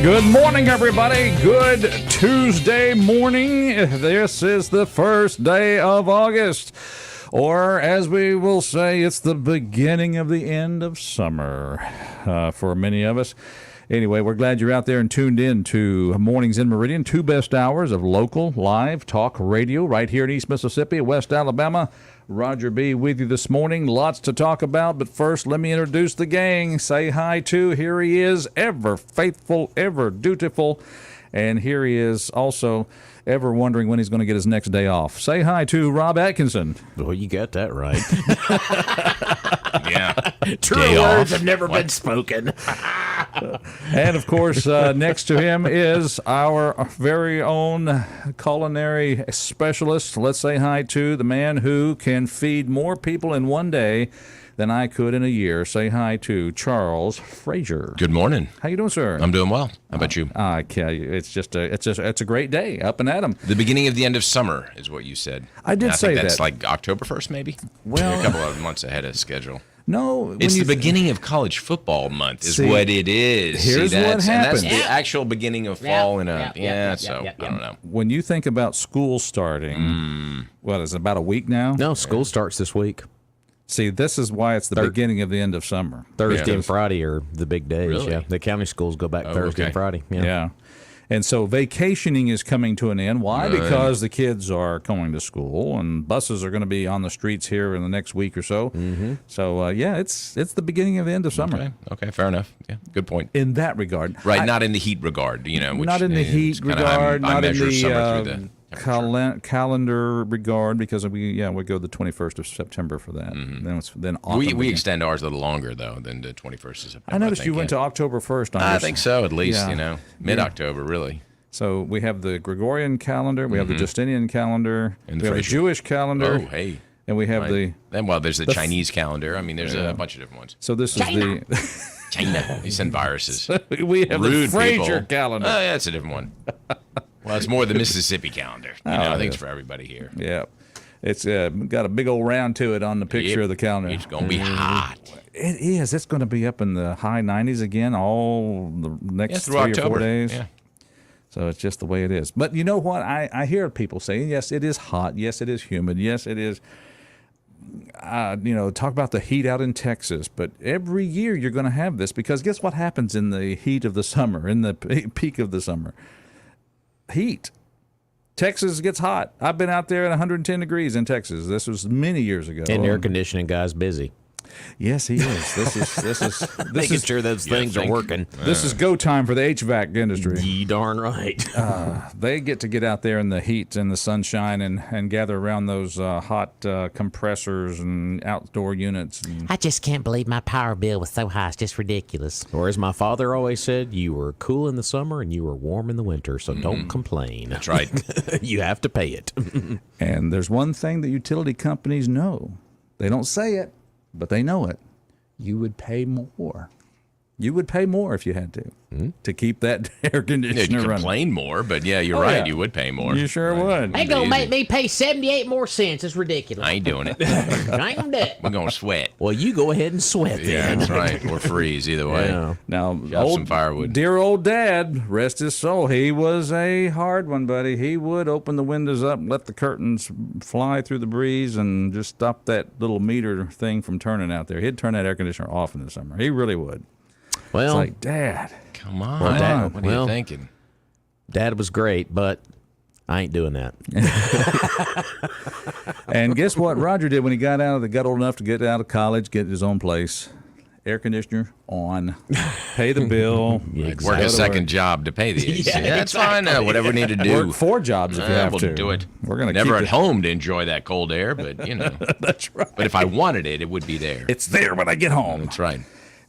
Good morning, everybody. Good Tuesday morning. This is the first day of August. Or, as we will say, it's the beginning of the end of summer for many of us. Anyway, we're glad you're out there and tuned in to Mornings in Meridian, 2 best hours of local, live talk radio right here in East Mississippi, West Alabama. Roger B. with you this morning. Lots to talk about, but first, let me introduce the gang. Say hi to, here he is, ever faithful, ever dutiful, and here he is also ever wondering when he's going to get his next day off. Say hi to Rob Atkinson. Well, you got that right. Yeah. True words have never been spoken. And, of course, next to him is our very own culinary specialist. Let's say hi to the man who can feed more people in one day than I could in a year. Say hi to Charles Frazier. Good morning. How you doing, sir? I'm doing well. How about you? I tell you, it's a great day, up and at 'em. The beginning of the end of summer is what you said. I did say think that's that. like October 1st, maybe? Well, a couple of months ahead of schedule. No, It's the beginning of college football month is See, what it is. here's what And that's happens. the actual beginning of fall I don't know. When you think about school starting, what is it, about a week now? No, school starts this week. See, this is why it's the beginning of the end of summer. Thursday Yeah. and Friday are the big days. Really? Yeah, the county schools go back Thursday okay. and Friday. Yeah. And so vacationing is coming to an end. Why? Right. Because the kids are going to school and buses are going to be on the streets here in the next week or so. Mm-hmm. So, it's the beginning of the end of summer. Okay, fair enough. Yeah, good point. In that regard. Right, not in the heat regard, which Not in the is heat kinda regard, I not in measure the summer through the calendar regard, because we go the 21st of September for that. Then autumn we begins. extend ours a little longer, though, than the 21st of September. I noticed think, you went to October 1st on I yours. think so, at least, Yeah. mid-October, really. So we have the Gregorian calendar, we have the Justinian calendar, And we have the Fraser. Jewish calendar, Oh, hey. and we have Right. Then, there's the Chinese calendar. I mean, there's Yeah. a bunch of different ones. So this China. is China. They send viruses. we have Rude the Fraser people. calendar. Oh, yeah, it's a different one. Well, it's more the Mississippi calendar. I think it's for everybody here. Yeah, it's got a big old round to it on the picture of the calendar. It's going to be hot. It is. It's going to be up in the high 90s again all the next through 3 or October. 4 days. Yeah. So it's just the way it is. But you know what? I hear people saying, yes, it is hot. Yes, it is humid. Yes, it is. Talk about the heat out in Texas. But every year you're going to have this, because guess what happens in the heat of the summer, in the peak of the summer? Heat. Texas gets hot. I've been out there at 110 degrees in Texas. This was many years ago. And the air conditioning guy's busy. Yes, he is. This Making is sure those things are working. this is go time for the HVAC industry. You darn right. They get to get out there in the heat and the sunshine and gather around those hot compressors and outdoor units. I just can't believe my power bill was so high. It's just ridiculous. Or as my father always said, you were cool in the summer and you were warm in the winter, so don't complain. That's right. You have to pay it. And there's one thing that utility companies know. They don't say it, but they know it. You would pay more. You would pay more if you had to keep that air Yeah, conditioner you running. complain more, but yeah, you're Oh, right. yeah. You would pay more. You sure would. They gonna Easy. make me pay 78 more cents. It's ridiculous. I ain't doing it. I ain't gonna do it. We're going to sweat. Well, you go ahead and sweat Yeah, then. that's right. Or freeze, either way. Yeah. Now, Shop some firewood. dear old Dad, rest his soul, he was a hard one, buddy. He would open the windows up, let the curtains fly through the breeze, and just stop that little meter thing from turning out there. He'd turn that air conditioner off in the summer. He really would. Well, It's like, Dad. Come on. Well, Dad- what are you thinking? Dad was great, but I ain't doing that. And guess what Roger did when he got old enough to get out of college, get his own place? Air conditioner on, pay the bill. Work a second job to pay these. Yeah, that's fine. Whatever we need to do. Work 4 jobs if you have we'll to. do it. We're gonna Never keep at home to enjoy that cold air, but That's right. But if I wanted it, it would be there. It's there when I get home. That's right.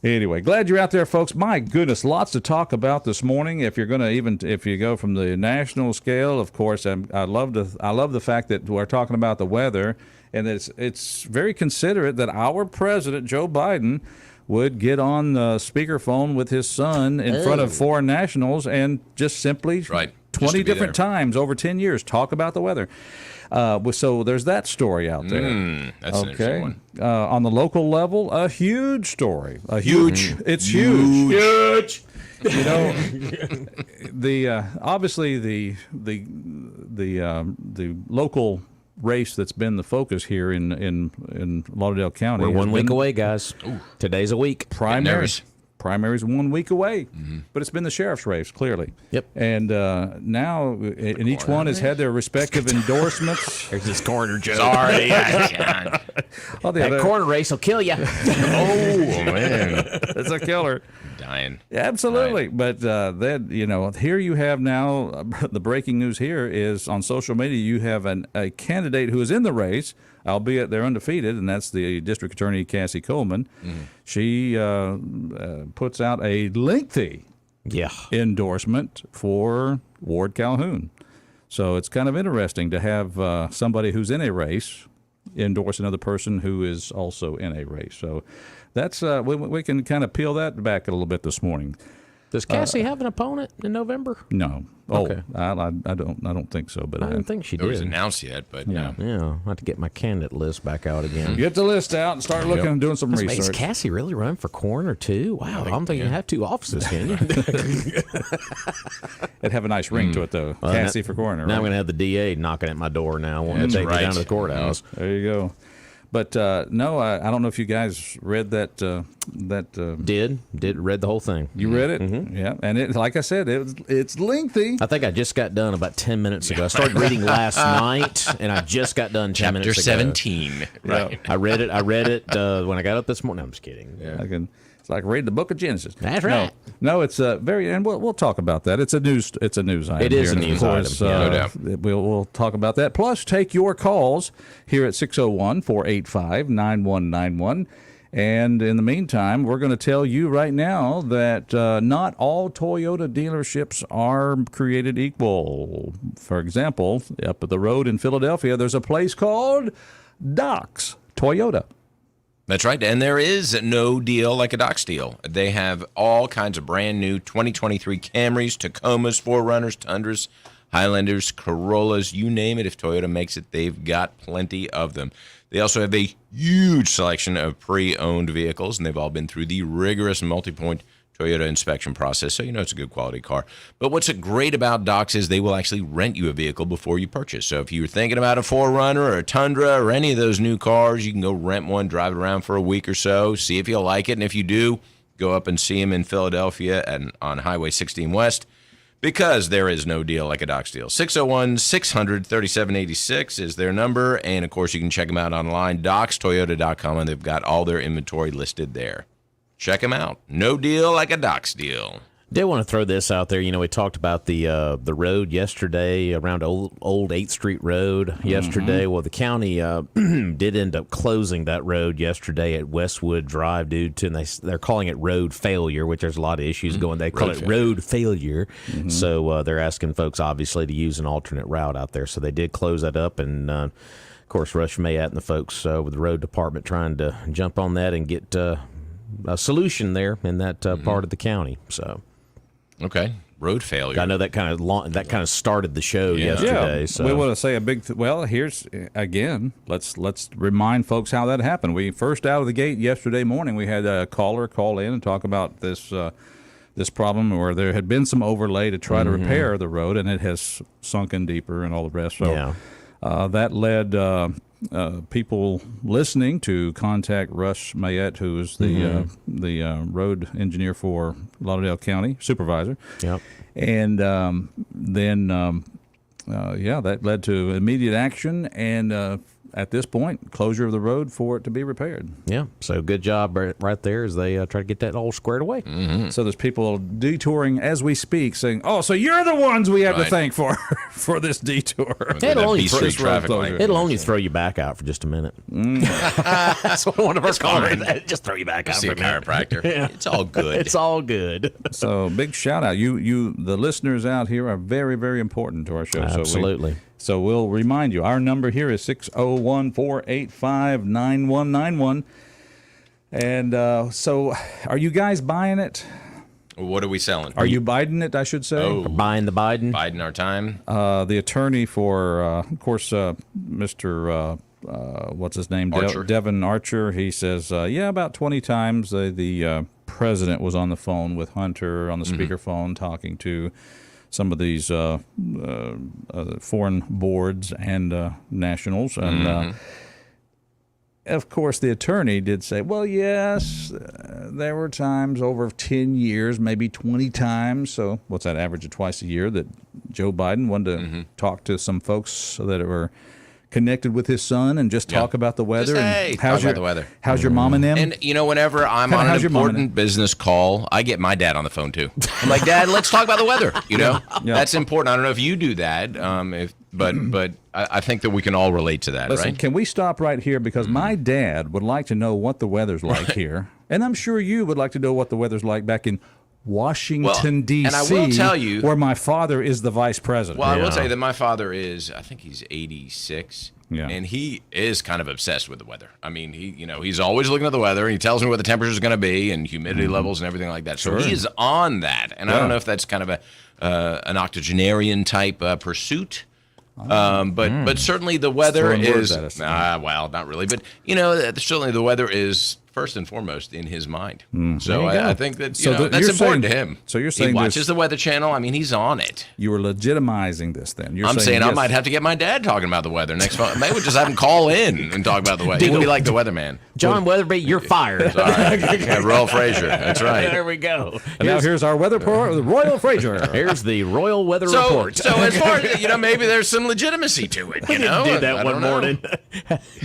Anyway, glad you're out there, folks. My goodness, lots to talk about this morning. If you're going to if you go from the national scale, of course, I love the fact that we're talking about the weather, and it's very considerate that our president, Joe Biden, would get on the speakerphone with his son in front of foreign nationals and just simply Right. 20 Just to be different there. times over 10 years talk about the weather. So there's that story out there. That's an interesting one. On the local level, a huge story. It's huge. You know, obviously the local race that's been the focus here in Lauderdale County. We're 1 week been away, guys. Today's a week. Primaries. Primaries 1 week away, but it's been the sheriff's race, clearly. Yep. And now, and each one has had their respective endorsements. There's this corner joke. Sorry, John. Oh, That corner race will kill you. Oh, man. it's a killer. Dying. Absolutely. But then, here you have now, the breaking news here is on social media, you have a candidate who is in the race, albeit they're undefeated, and that's the District Attorney Cassie Coleman. She puts out a lengthy endorsement for Ward Calhoun. So it's kind of interesting to have somebody who's in a race endorse another person who is also in a race. So that's we can kind of peel that back a little bit this morning. Does Cassie have an opponent in November? No. Okay. I don't think so. But I didn't think she It was did. announced yet, but Yeah. Yeah, I'll have to get my candidate list back out again. Get the list out and start looking and doing some Is research. Cassie really running for coroner too? Wow, I don't think you can have two offices, can you? It'd have a nice ring to it, though. Cassie for coroner. Now I'm right? going to have the DA knocking at my door now, wanting to take me right. down to the courthouse. There you go. But no, I don't know if you guys read that. Read the whole thing. You read it? Yeah, and it, like I said, it's lengthy. I think I just got done about 10 minutes ago. I started reading last night, and I just got done 10 minutes Chapter ago. 17. Right. I read it when I got up this morning. No, I'm just kidding. Yeah. It's like read the book of Genesis. That's right. No, it's very, and we'll talk about that. It's a news item. It is here, a and news of course, item, yeah. No doubt. We'll talk about that. Plus, take your calls here at 601-485-9191. And in the meantime, we're going to tell you right now that not all Toyota dealerships are created equal. For example, up at the road in Philadelphia, there's a place called Doc's Toyota. That's right. And there is no deal like a Doc's deal. They have all kinds of brand new 2023 Camrys, Tacomas, 4Runners, Tundras, Highlanders, Corollas, you name it. If Toyota makes it, they've got plenty of them. They also have a huge selection of pre-owned vehicles, and they've all been through the rigorous multi-point Toyota inspection process, so you know it's a good quality car. But what's great about Doc's is they will actually rent you a vehicle before you purchase. So if you're thinking about a 4Runner or a Tundra or any of those new cars, you can go rent one, drive it around for a week or so, see if you'll like it. And if you do, go up and see them in Philadelphia and on Highway 16 West, because there is no deal like a Doc's deal. 601-600-3786 is their number. And, of course, you can check them out online, docstoyota.com, and they've got all their inventory listed there. Check them out. No deal like a Doc's deal. Did want to throw this out there. You know, we talked about the road yesterday around old 8th Street Road yesterday. Well, the county did end up closing that road yesterday at Westwood Drive due to, and they're calling it road failure, which there's a lot of issues going. They call it road failure. So they're asking folks, obviously, to use an alternate route out there. So they did close that up, and of course, Rush Mayat and the folks with the road department trying to jump on that and get a solution there in that part of the county. So. Okay, road failure. I know that kind of started the show yesterday. Yeah, So we want to say a big. Here's again. Let's remind folks how that happened. We first out of the gate yesterday morning, we had a caller call in and talk about this problem where there had been some overlay to try to repair the road, and it has sunken deeper and all the rest. So that led people listening to contact Rush Mayette, who is the road engineer for Lauderdale County, supervisor. Yep. And then that led to immediate action and at this point, closure of the road for it to be repaired. Yeah, so good job right there as they try to get that all squared away. So there's people detouring as we speak, saying, "Oh, so you're the ones we have to thank for this detour." It'll only, this road closure. it'll only throw you back out for just a minute. That's what one of our callers just throw you back out See for a a minute. chiropractor. It's all good. It's all good. So big shout out. You, the listeners out here are very, very important to our show. Absolutely. So we'll remind you, our number here is 601-485-9191. And so are you guys buying it? What are we selling? Are you Biden it, I should say? Oh. Buying the Biden. Biding our time? The attorney for, of course, Mr. What's his name? Archer. Devin Archer. He says, about 20 times the president was on the phone with Hunter on the speakerphone talking to some of these foreign boards and nationals. And of course, the attorney did say, well, yes, there were times over 10 years, maybe 20 times. So what's that, average of twice a year, that Joe Biden wanted to talk to some folks that were connected with his son and just talk about the weather. Just, hey, and how's talk about the weather. How's your mom and them? And, whenever I'm on an important business call, I get my dad on the phone, too. I'm like, Dad, let's talk about the weather. That's important. I don't know if you do that, but I think that we can all relate to that, Listen, right? can we stop right here? Because my dad would like to know what the weather's like here. And I'm sure you would like to know what the weather's like back in Washington, D.C., and I will tell you, where my father is the vice president. Well, I will tell you that my father is, I think he's 86. Yeah. And he is kind of obsessed with the weather. I mean, he's always looking at the weather. And he tells me what the temperature is going to be and humidity levels and everything like that. So he is on that. And I don't know if that's kind of an octogenarian type pursuit. But certainly the weather is, well, not really. But, certainly the weather is first and foremost in his mind. So I think that that's important to him. So you're saying he watches the Weather Channel. I mean, he's on it. You were legitimizing this then. I'm saying I might have to get my dad talking about the weather next month. Maybe we'll just have him call in and talk about the weather. He'll be like the weatherman. John Weatherby, you're fired. All right. Yeah, Royal Frazier. That's right. There we go. And now here's our weather report, the Royal Frazier. Here's the Royal Weather Report. So as far as, maybe there's some legitimacy to it, We didn't do that one morning.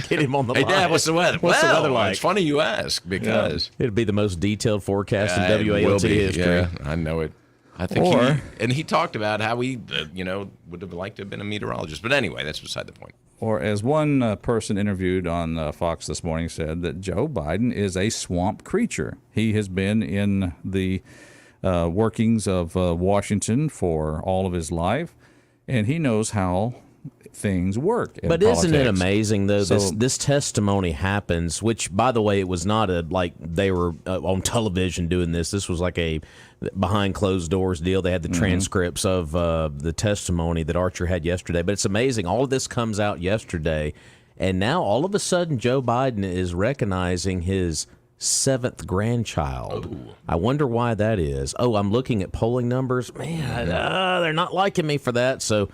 Get him on the line. Hey, Dad, what's the weather? What's the weather like? It's funny you ask because... It'd be the most detailed forecast in it will WALT be. history. Yeah, I know it. I think he talked about how he, would have liked to have been a meteorologist. But anyway, that's beside the point. Or as one person interviewed on Fox this morning said, that Joe Biden is a swamp creature. He has been in the workings of Washington for all of his life, and he knows how things work in But politics. isn't it amazing, though, So- this testimony happens, which, by the way, it was not like they were on television doing this. This was like a behind closed doors deal. They had the transcripts of the testimony that Archer had yesterday. But it's amazing. All of this comes out yesterday, and now all of a sudden Joe Biden is recognizing his 7th grandchild. I wonder why that is. I'm looking at polling numbers. Man, they're not liking me for that. So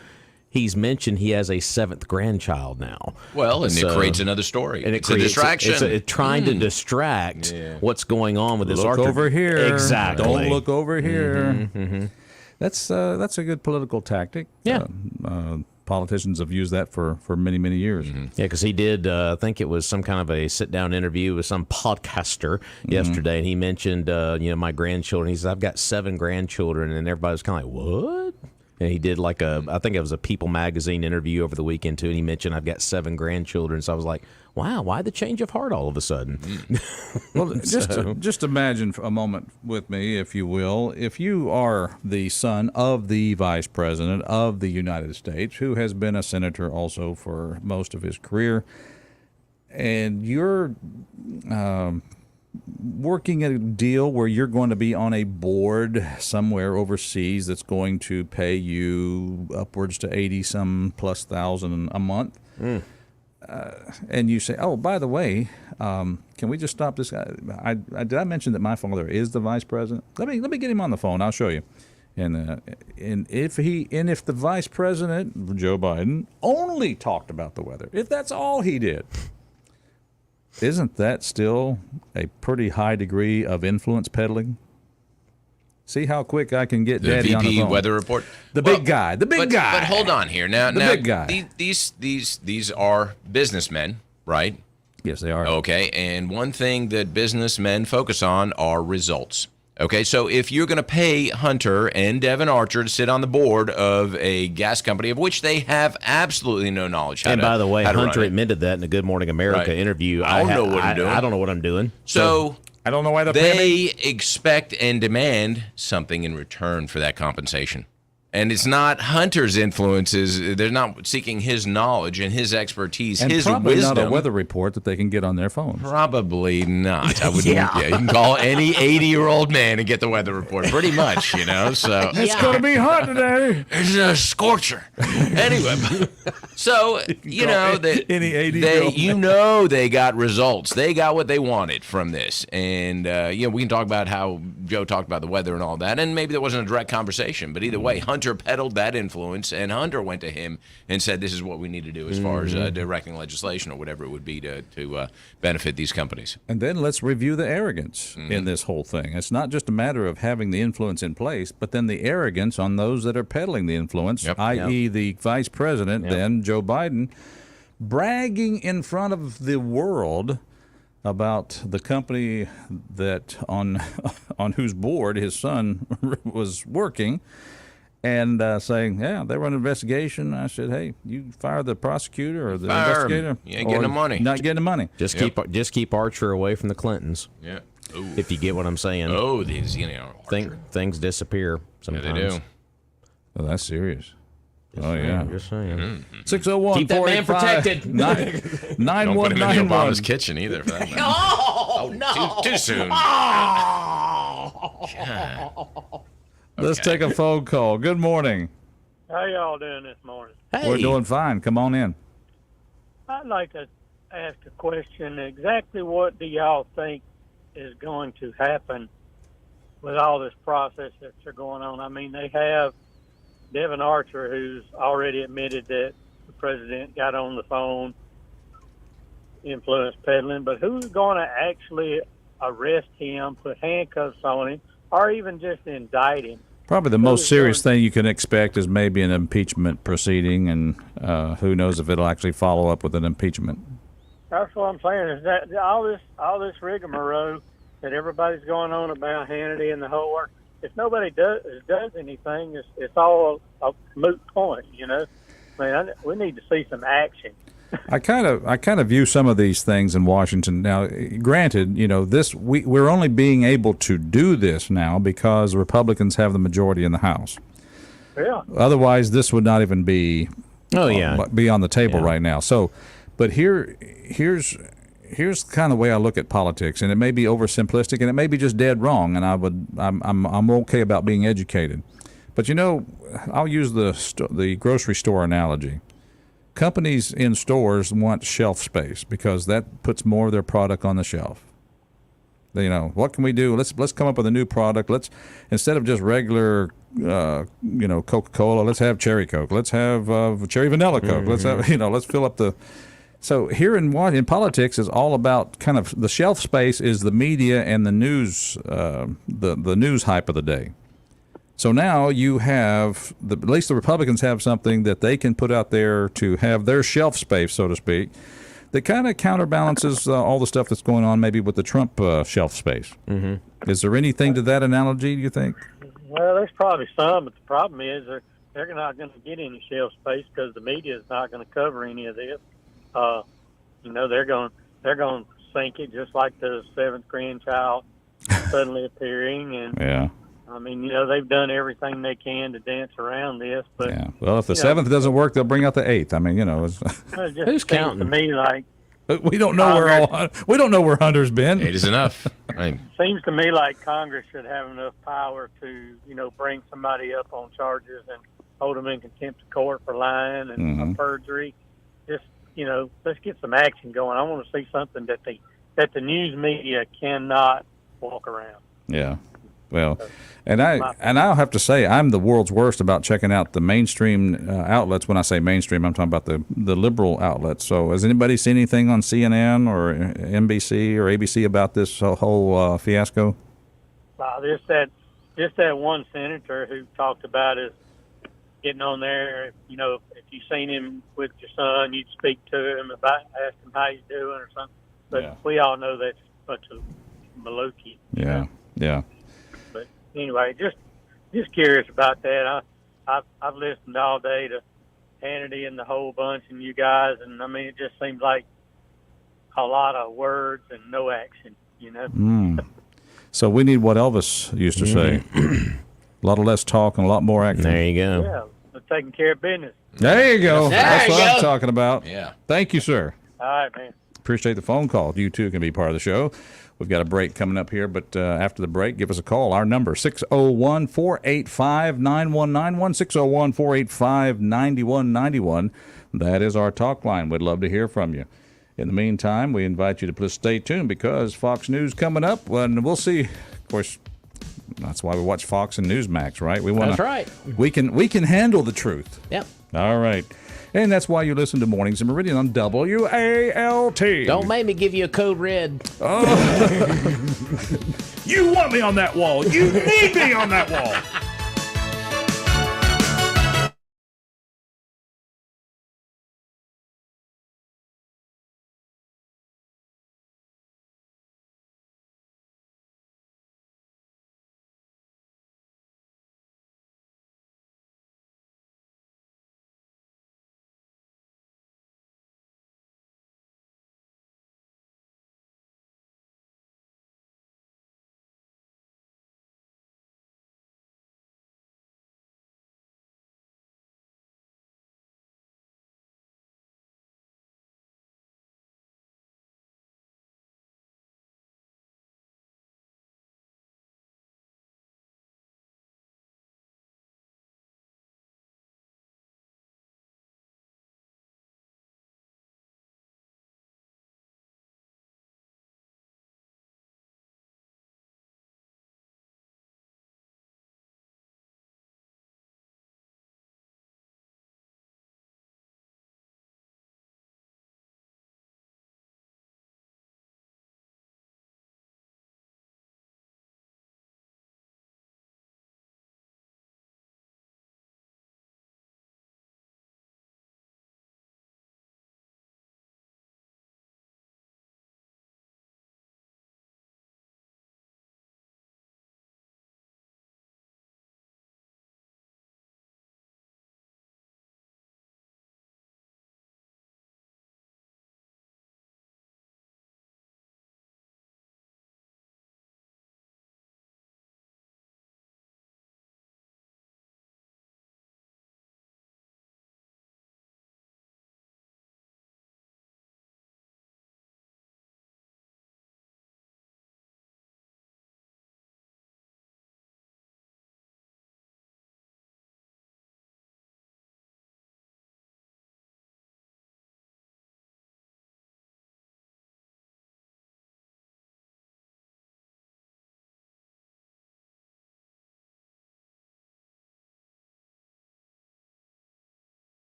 he's mentioned he has a 7th grandchild now. Well, and it creates another story. And it's a distraction. It's trying to distract what's going on with this Look Archer. over here. Exactly. Don't look over here. That's a good political tactic. Yeah. Politicians have used that for many, many years. Yeah, because he did, I think it was some kind of a sit-down interview with some podcaster yesterday, and he mentioned, my grandchildren. He says, I've got 7 grandchildren, and everybody was kind of like, what? And he did I think it was a People magazine interview over the weekend, too, and he mentioned, I've got 7 grandchildren. So I was like, wow, why the change of heart all of a sudden? Well, just imagine for a moment with me, if you will, if you are the son of the Vice President of the United States, who has been a senator also for most of his career, and you're working a deal where you're going to be on a board somewhere overseas that's going to pay you upwards to 80-some plus thousand a month. And you say, oh, by the way, can we just stop this guy? Did I mention that my father is the vice president? Let me get him on the phone. I'll show you. And if the vice president, Joe Biden, only talked about the weather, if that's all he did, isn't that still a pretty high degree of influence peddling? See how quick I can get Daddy on the VP phone. weather report. The big guy. But hold on here. Now, big guy. These are businessmen, right? Yes, they are. Okay, and one thing that businessmen focus on are results. Okay, so if you're going to pay Hunter and Devin Archer to sit on the board of a gas company of which they have absolutely no knowledge how And to by the way, how to Hunter run it. admitted that in the Good Morning America Right. interview. I don't know what I'm doing. I don't know what I'm doing. So I don't know why they're paying me. they expect and demand something in return for that compensation. And it's not Hunter's influences. They're not seeking his knowledge and his expertise, And his probably wisdom. not a weather report that they can get on their phones. Probably not. I would. Yeah, you can call any 80-year-old man and get the weather report, pretty much. So It's going to be hot today. it's a scorcher. Anyway, so any 80-year-old they got results. They got what they wanted from this, and we can talk about how Joe talked about the weather and all that, and maybe there wasn't a direct conversation, but either way, Hunter peddled that influence, and Hunter went to him and said, "This is what we need to do as far as directing legislation or whatever it would be to benefit these companies." And then let's review the arrogance in this whole thing. It's not just a matter of having the influence in place, but then the arrogance on those that are peddling the influence, i.e. the vice president, then Joe Biden, bragging in front of the world about the company that on whose board his son was working, and saying, they run an investigation. I said, hey, you fire the prosecutor or the investigator. You ain't getting the money. Not getting the money. Just keep Archer away from the Clintons. Yeah. Ooh. If you get what I'm saying. Oh, these, Things disappear sometimes. Yeah, they do. Oh, that's serious. Just saying. 601 Keep that man protected. 9191. Don't put him in Obama's kitchen either, for that matter. No. Too soon. Let's take a phone call. Good morning. How y'all doing this morning? Hey. We're doing fine. Come on in. I'd like to ask a question. Exactly what do y'all think is going to happen with all this process that's going on? I mean, they have Devin Archer, who's already admitted that the president got on the phone, influence peddling, but who's going to actually arrest him, put handcuffs on him, or even just indict him? Probably the most serious thing you can expect is maybe an impeachment proceeding, and who knows if it'll actually follow up with an impeachment. That's what I'm saying. Is that all this rigmarole that everybody's going on about Hannity and the whole work? If nobody does anything, it's all a moot point. I mean, we need to see some action. I kind of view some of these things in Washington now. Granted, we're only being able to do this now because Republicans have the majority in the House. Yeah. Otherwise, this would not even be be on the table right now. So, but here's kind of the way I look at politics, and it may be oversimplistic, and it may be just dead wrong. And I'm okay about being educated, but I'll use the grocery store analogy. Companies in stores want shelf space because that puts more of their product on the shelf. What can we do? Let's come up with a new product. Let's, instead of just regular Coca-Cola, let's have cherry Coke. Let's have cherry vanilla Coke. Let's have let's fill up the. So here in politics is all about kind of the shelf space is the media and the news, the news hype of the day. So now you have, at least the Republicans have something that they can put out there to have their shelf space, so to speak, that kind of counterbalances all the stuff that's going on maybe with the Trump shelf space. Mm-hmm. Is there anything to that analogy, do you think? Well, there's probably some, but the problem is they're not going to get any shelf space because the media is not going to cover any of this. They're going to sink it just like the seventh grandchild suddenly appearing. And yeah. I mean, they've done everything they can to dance around this, but yeah. Well, if the seventh doesn't work, they'll bring out the eighth. I mean, it just who's counting? To me, like we don't know where Hunter's been. 8 is enough. Right. Seems to me like Congress should have enough power to, bring somebody up on charges and hold them in contempt of court for lying and perjury. Just, let's get some action going. I want to see something that the news media cannot walk around. Yeah. Well, and I'll have to say I'm the world's worst about checking out the mainstream outlets. When I say mainstream, I'm talking about the liberal outlets. So has anybody seen anything on CNN or NBC or ABC about this whole fiasco? Just that one senator who talked about is getting on there. If you seen him with your son, you'd speak to him about, ask him how he's doing or something. But we all know that's a bunch of malarkey. Yeah. But anyway, just curious about that. I've listened all day to Hannity and the whole bunch and you guys, and I mean it just seems like a lot of words and no action. So we need what Elvis used to say. A lot of less talk and a lot more action. There you go. Yeah, they're taking care of business. There you go. There That's you what I'm go. talking about. Yeah. Thank you, sir. All right, man. Appreciate the phone call. You too can be part of the show. We've got a break coming up here, but after the break, give us a call. Our number, 601-485-9191, 601-485-9191. That is our talk line. We'd love to hear from you. In the meantime, we invite you to please stay tuned because Fox News coming up, and we'll see. Of course, that's why we watch Fox and Newsmax, right? That's right. We can handle the truth. Yep. All right. And that's why you listen to Mornings in Meridian on WALT. Don't make me give you a code red. You want me on that wall. You need me on that wall.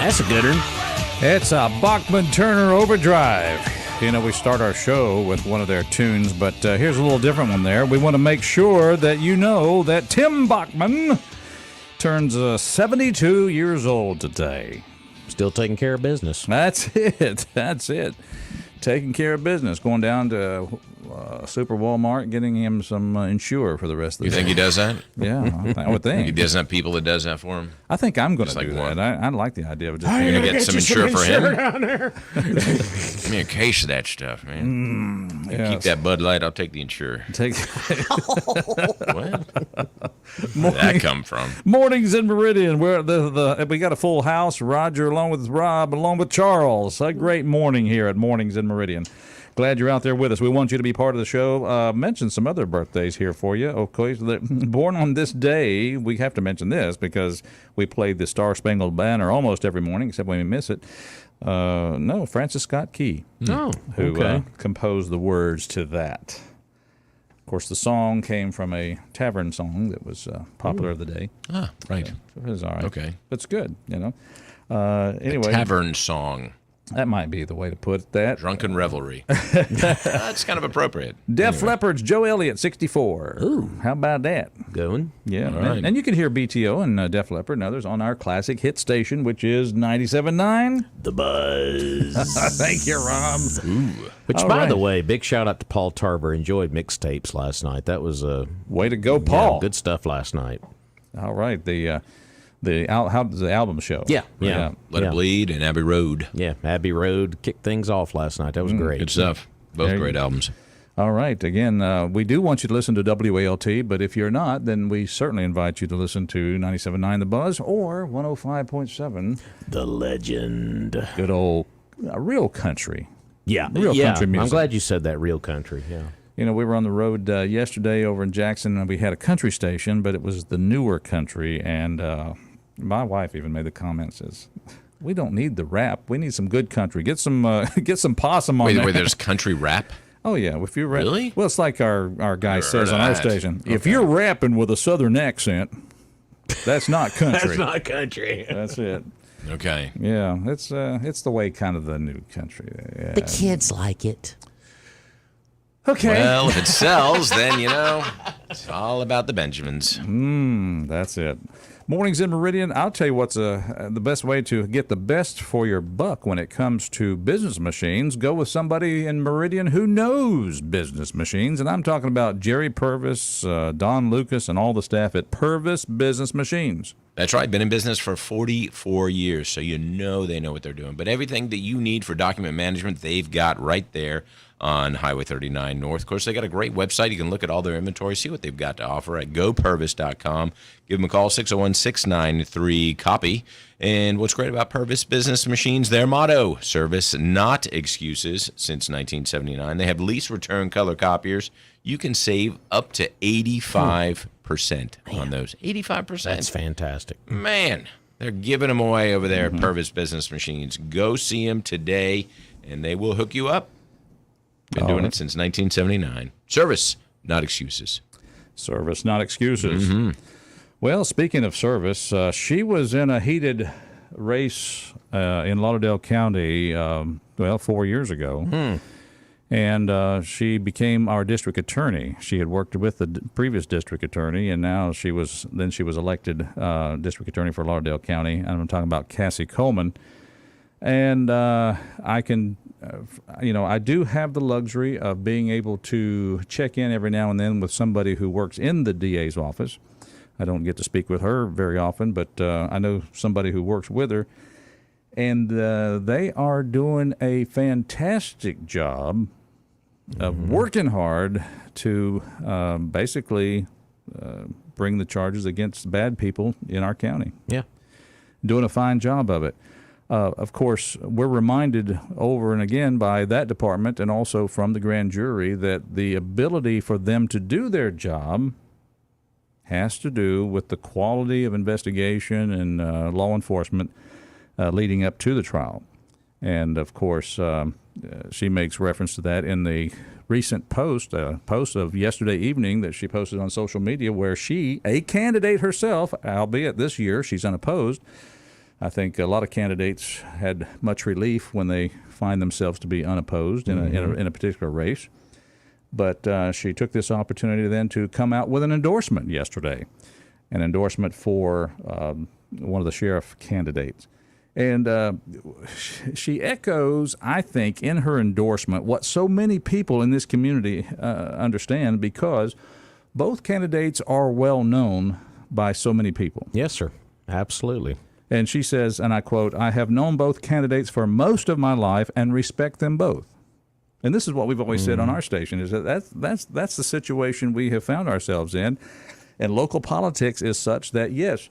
That's a good one. It's a Bachman Turner Overdrive. You know, we start our show with one of their tunes, but here's a little different one there. We want to make sure that you know that Tim Bachman turns 72 years old today. Still taking care of business. That's it. That's it. Taking care of business. Going down to Super Walmart, getting him some Insure for the rest of the You day. think he does that? Yeah, I would think. He doesn't have people that does that for him. I think I'm going to Just do like that. one. I like the idea of just You're gonna get some Insure for him. down there. Give me a case of that stuff, man. You yes. Keep that Bud Light. I'll take the Insure. take What? Where'd that come from? Mornings in Meridian. Where we got a full house. Roger along with Rob, along with Charles. A great morning here at Mornings in Meridian. Glad you're out there with us. We want you to be part of the show. Mention some other birthdays here for you. Of course, born on this day, we have to mention this because we play the Star Spangled Banner almost every morning, except when we miss it. No, Francis Scott Key, Oh, who okay. composed the words to that. Of course, the song came from a tavern song that was popular of the day. Ah, right. It was all right. Okay. It's good, you know. Anyway, Tavern song. that might be the way to put that. Drunken revelry. That's kind of appropriate. Def Leppard's Joe Elliott, 64. Ooh. How about that? Going. Yeah. All right. And you can hear BTO and Def Leppard and others on our classic hit station, which is 97.9. The Buzz. Thank you, Rob. Which, All by right. the way, big shout out to Paul Tarver. Enjoyed mixtapes last night. That was Way to go, Paul. good stuff last night. All right. How does the album show? Yeah. Let Yeah. It Bleed and Abbey Road. Yeah, Abbey Road kicked things off last night. That was great. Good stuff. Both There you great go. albums. All right. Again, we do want you to listen to WALT, but if you're not, then we certainly invite you to listen to 97.9 The Buzz or 105.7. The legend. Good old real country. Yeah, Real country music. I'm glad you said that. Real country. Yeah. You know, we were on the road yesterday over in Jackson, and we had a country station, but it was the newer country, and my wife even made the comment, says, we don't need the rap. We need some good country. Get some possum on there. Wait, there's country rap? Oh, yeah. If you're Really? Well, it's like our guy says on our that. station. If you're rapping with a southern accent, that's not country. country. That's it. Okay. Yeah, it's the way kind of the new country. Yeah. The kids like it. Okay. Well, if it sells, then, it's all about the Benjamins. That's it. Mornings in Meridian. I'll tell you what's the best way to get the best for your buck when it comes to business machines. Go with somebody in Meridian who knows business machines, and I'm talking about Jerry Purvis, Don Lucas, and all the staff at Purvis Business Machines. That's right. Been in business for 44 years, so they know what they're doing. But everything that you need for document management, they've got right there on Highway 39 North. Of course, they got a great website. You can look at all their inventory, see what they've got to offer at gopurvis.com. Give them a call, 601-693-COPY. And what's great about Purvis Business Machines, their motto, service, not excuses, since 1979. They have lease return color copiers. You can save up to 85% on those. 85%. That's fantastic. Man, they're giving them away over there at Purvis Business Machines. Go see them today, and they will hook you up. Been doing it since 1979. Service, not excuses. Service, not excuses. Well, speaking of service, she was in a heated race in Lauderdale County, 4 years ago. And she became our district attorney. She had worked with the previous district attorney, and now she was elected district attorney for Lauderdale County. And I'm talking about Cassie Coleman. And I can, I do have the luxury of being able to check in every now and then with somebody who works in the DA's office. I don't get to speak with her very often, but I know somebody who works with her. And they are doing a fantastic job of working hard to basically bring the charges against bad people in our county. Yeah. Doing a fine job of it. Of course, we're reminded over and again by that department and also from the grand jury that the ability for them to do their job has to do with the quality of investigation and law enforcement leading up to the trial. And, of course, she makes reference to that in the recent post of yesterday evening that she posted on social media where she, a candidate herself, albeit this year she's unopposed, I think a lot of candidates had much relief when they find themselves to be unopposed in a particular race. But she took this opportunity then to come out with an endorsement yesterday, an endorsement for one of the sheriff candidates. And she echoes, I think, in her endorsement what so many people in this community understand, because both candidates are well known by so many people. Yes, sir. Absolutely. And she says, and I quote, "I have known both candidates for most of my life and respect them both." And this is what we've always said on our station, is that that's the situation we have found ourselves in. And local politics is such that, yes,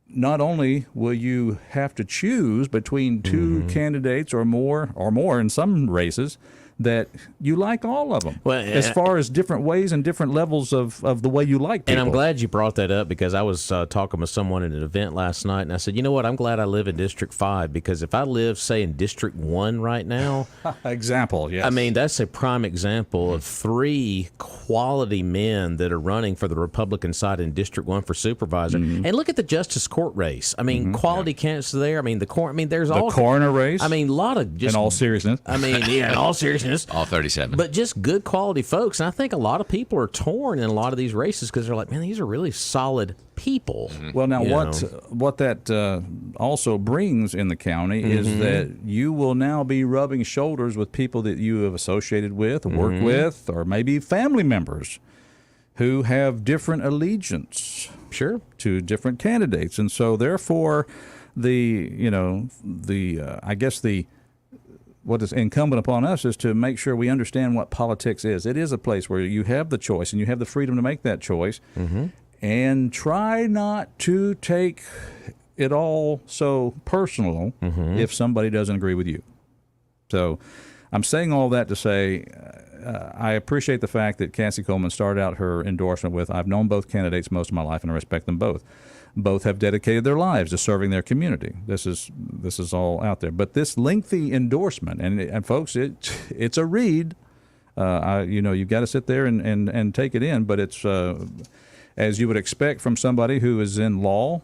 not only will you have to choose between two candidates or more in some races, that you like all of them, as far as different ways and different levels of the way you like people. And I'm glad you brought that up, because I was talking with someone at an event last night, and I said, you know what, I'm glad I live in District 5, because if I live, say, in District 1 right now... Example, yes. I mean, that's a prime example of 3 quality men that are running for the Republican side in District 1 for supervisor. And look at the Justice Court race. I mean, quality candidates there. I mean, there's the coroner race. I mean, a lot of just... In all seriousness. I mean, yeah, in all seriousness. All 37. But just good quality folks. And I think a lot of people are torn in a lot of these races because they're like, man, these are really solid people. Well, now what that also brings in the county is that you will now be rubbing shoulders with people that you have associated with, worked with, or maybe family members who have different allegiance to different candidates. And so therefore what is incumbent upon us is to make sure we understand what politics is. It is a place where you have the choice and you have the freedom to make that choice, and try not to take it all so personal if somebody doesn't agree with you. So I'm saying all that to say I appreciate the fact that Cassie Coleman started out her endorsement with, "I've known both candidates most of my life and I respect them both. Both have dedicated their lives to serving their community." This is all out there. But this lengthy endorsement, and folks, it's a read. You've got to sit there and take it in. But it's as you would expect from somebody who is in law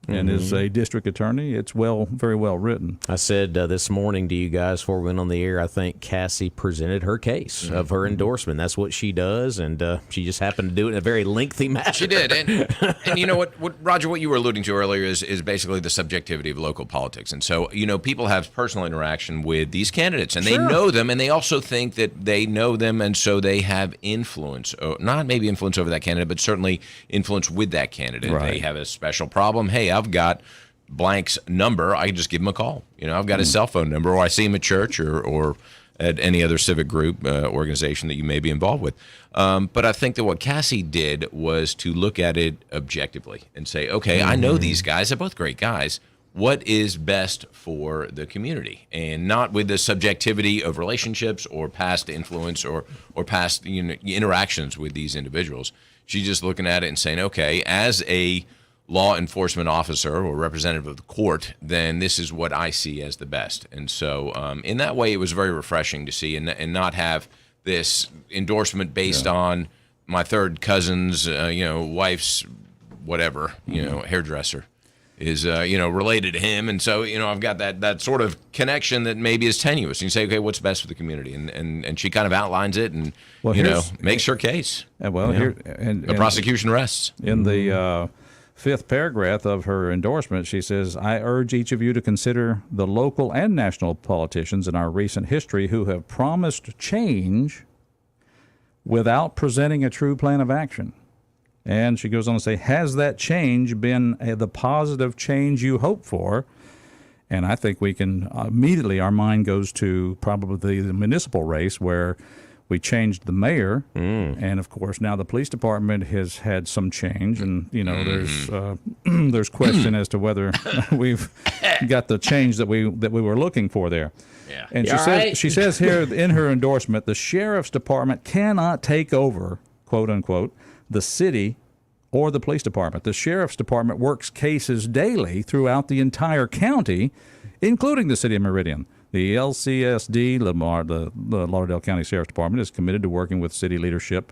and is a district attorney. It's very well written. I said this morning to you guys before we went on the air, I think Cassie presented her case of her endorsement. That's what she does, and she just happened to do it in a very lengthy manner. She did, and you know what, Roger, what you were alluding to earlier is basically the subjectivity of local politics. And so, people have personal interaction with these candidates, and they know them, and they also think that they know them, and so they have influence, not maybe influence over that candidate, but certainly influence with that candidate. Right. They have a special problem. Hey, I've got blank's number. I can just give him a call. I've got his cell phone number, or I see him at church or at any other civic group, organization that you may be involved with. But I think that what Cassie did was to look at it objectively and say, okay, I know these guys. They're both great guys. What is best for the community? And not with the subjectivity of relationships or past influence or past interactions with these individuals. She's just looking at it and saying, okay, as a law enforcement officer or representative of the court, then this is what I see as the best. And so in that way, it was very refreshing to see and not have this endorsement based on my third cousin's, wife's whatever, hairdresser is, related to him. And so, I've got that sort of connection that maybe is tenuous. And you say, okay, what's best for the community? And she kind of outlines it and, makes her case. Here, the prosecution rests. In the fifth paragraph of her endorsement, she says, "I urge each of you to consider the local and national politicians in our recent history who have promised change without presenting a true plan of action." And she goes on to say, "Has that change been the positive change you hope for?" And I think we can immediately, our mind goes to probably the municipal race where we changed the mayor, and of course now the police department has had some change, and there's question as to whether we've got the change that we were looking for there. Yeah. And she says here in her endorsement, the sheriff's department cannot take over, quote unquote, the city or the police department. The sheriff's department works cases daily throughout the entire county, including the city of Meridian. The LCSD, the Lauderdale County Sheriff's Department, is committed to working with city leadership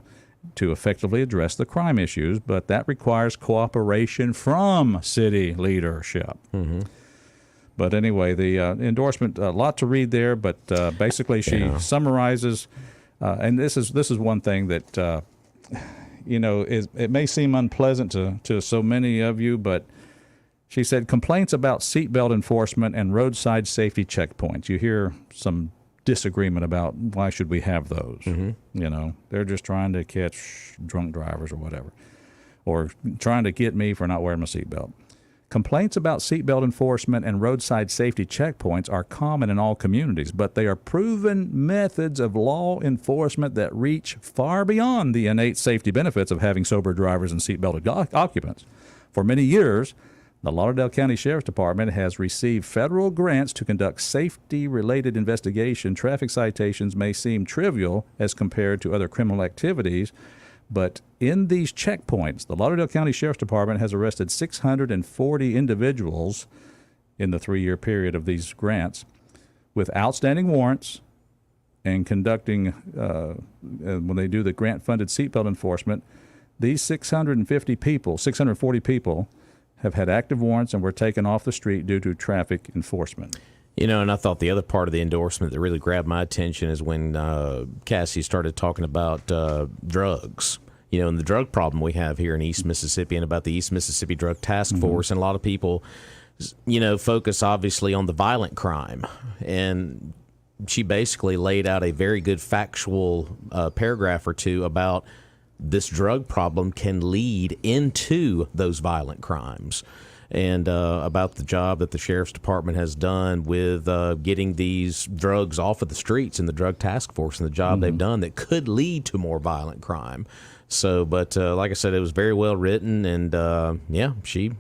to effectively address the crime issues, but that requires cooperation from city leadership. But anyway, the endorsement, a lot to read there, but basically she summarizes, and this is one thing that, it may seem unpleasant to so many of you, but she said complaints about seatbelt enforcement and roadside safety checkpoints. You hear some disagreement about why should we have those. They're just trying to catch drunk drivers or whatever, or trying to get me for not wearing my seatbelt. Complaints about seatbelt enforcement and roadside safety checkpoints are common in all communities, but they are proven methods of law enforcement that reach far beyond the innate safety benefits of having sober drivers and seatbelted occupants. For many years, the Lauderdale County Sheriff's Department has received federal grants to conduct safety-related investigation. Traffic citations may seem trivial as compared to other criminal activities, but in these checkpoints, the Lauderdale County Sheriff's Department has arrested 640 individuals in the 3-year period of these grants with outstanding warrants and conducting, when they do the grant-funded seatbelt enforcement, these 640 people have had active warrants and were taken off the street due to traffic enforcement. And I thought the other part of the endorsement that really grabbed my attention is when Cassie started talking about drugs. And the drug problem we have here in East Mississippi, and about the East Mississippi Drug Task Force. And a lot of people, focus obviously on the violent crime. And she basically laid out a very good factual paragraph or two about this drug problem can lead into those violent crimes. And about the job that the Sheriff's Department has done with getting these drugs off of the streets, and the Drug Task Force and the job they've done that could lead to more violent crime. So, but like I said, it was very well written, and she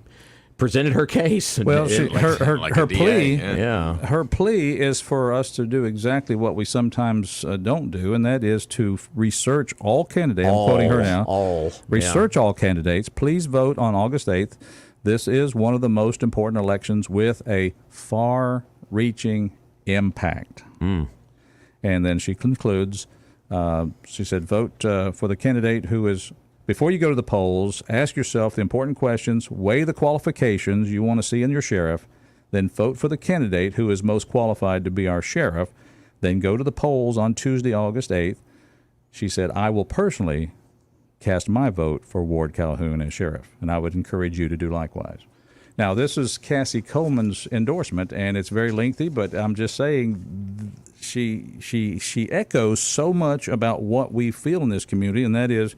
presented her case. Well, her plea, her plea is for us to do exactly what we sometimes don't do, and that is to research all candidates. I'm quoting her now. Research all candidates. Please vote on August 8th. This is one of the most important elections with a far-reaching impact. And then she concludes, she said, vote for the candidate who is, before you go to the polls, ask yourself the important questions, weigh the qualifications you want to see in your sheriff, then vote for the candidate who is most qualified to be our sheriff, then go to the polls on Tuesday, August 8th. She said, I will personally cast my vote for Ward Calhoun as sheriff, and I would encourage you to do likewise. Now, this is Cassie Coleman's endorsement, and it's very lengthy, but I'm just saying she echoes so much about what we feel in this community, and that is,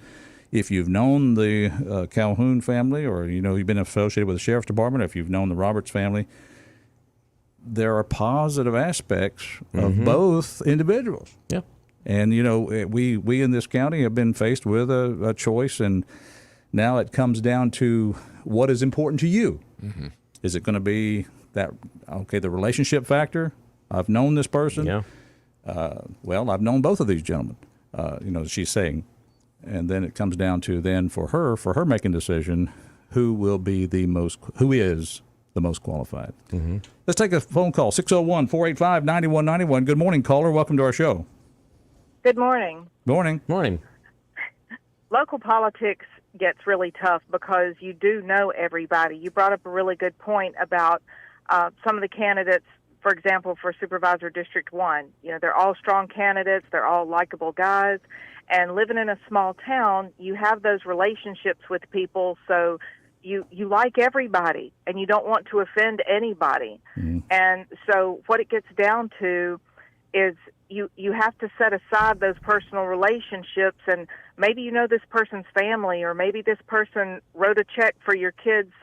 if you've known the Calhoun family, or you've been associated with the Sheriff's Department, or if you've known the Roberts family, there are positive aspects of both individuals. Yeah. And, we in this county have been faced with a choice, and now it comes down to what is important to you. Is it going to be the relationship factor? I've known this person. Yeah. I've known both of these gentlemen, she's saying. And then it comes down to then for her making a decision, who is the most qualified. Let's take a phone call, 601-485-9191. Good morning, caller. Welcome to our show. Good morning. Morning. Morning. Local politics gets really tough because you do know everybody. You brought up a really good point about some of the candidates, for example, for Supervisor District 1. They're all strong candidates. They're all likable guys. And living in a small town, you have those relationships with people, so you like everybody, and you don't want to offend anybody. And so what it gets down to is you have to set aside those personal relationships, and maybe this person's family, or maybe this person wrote a check for your kid's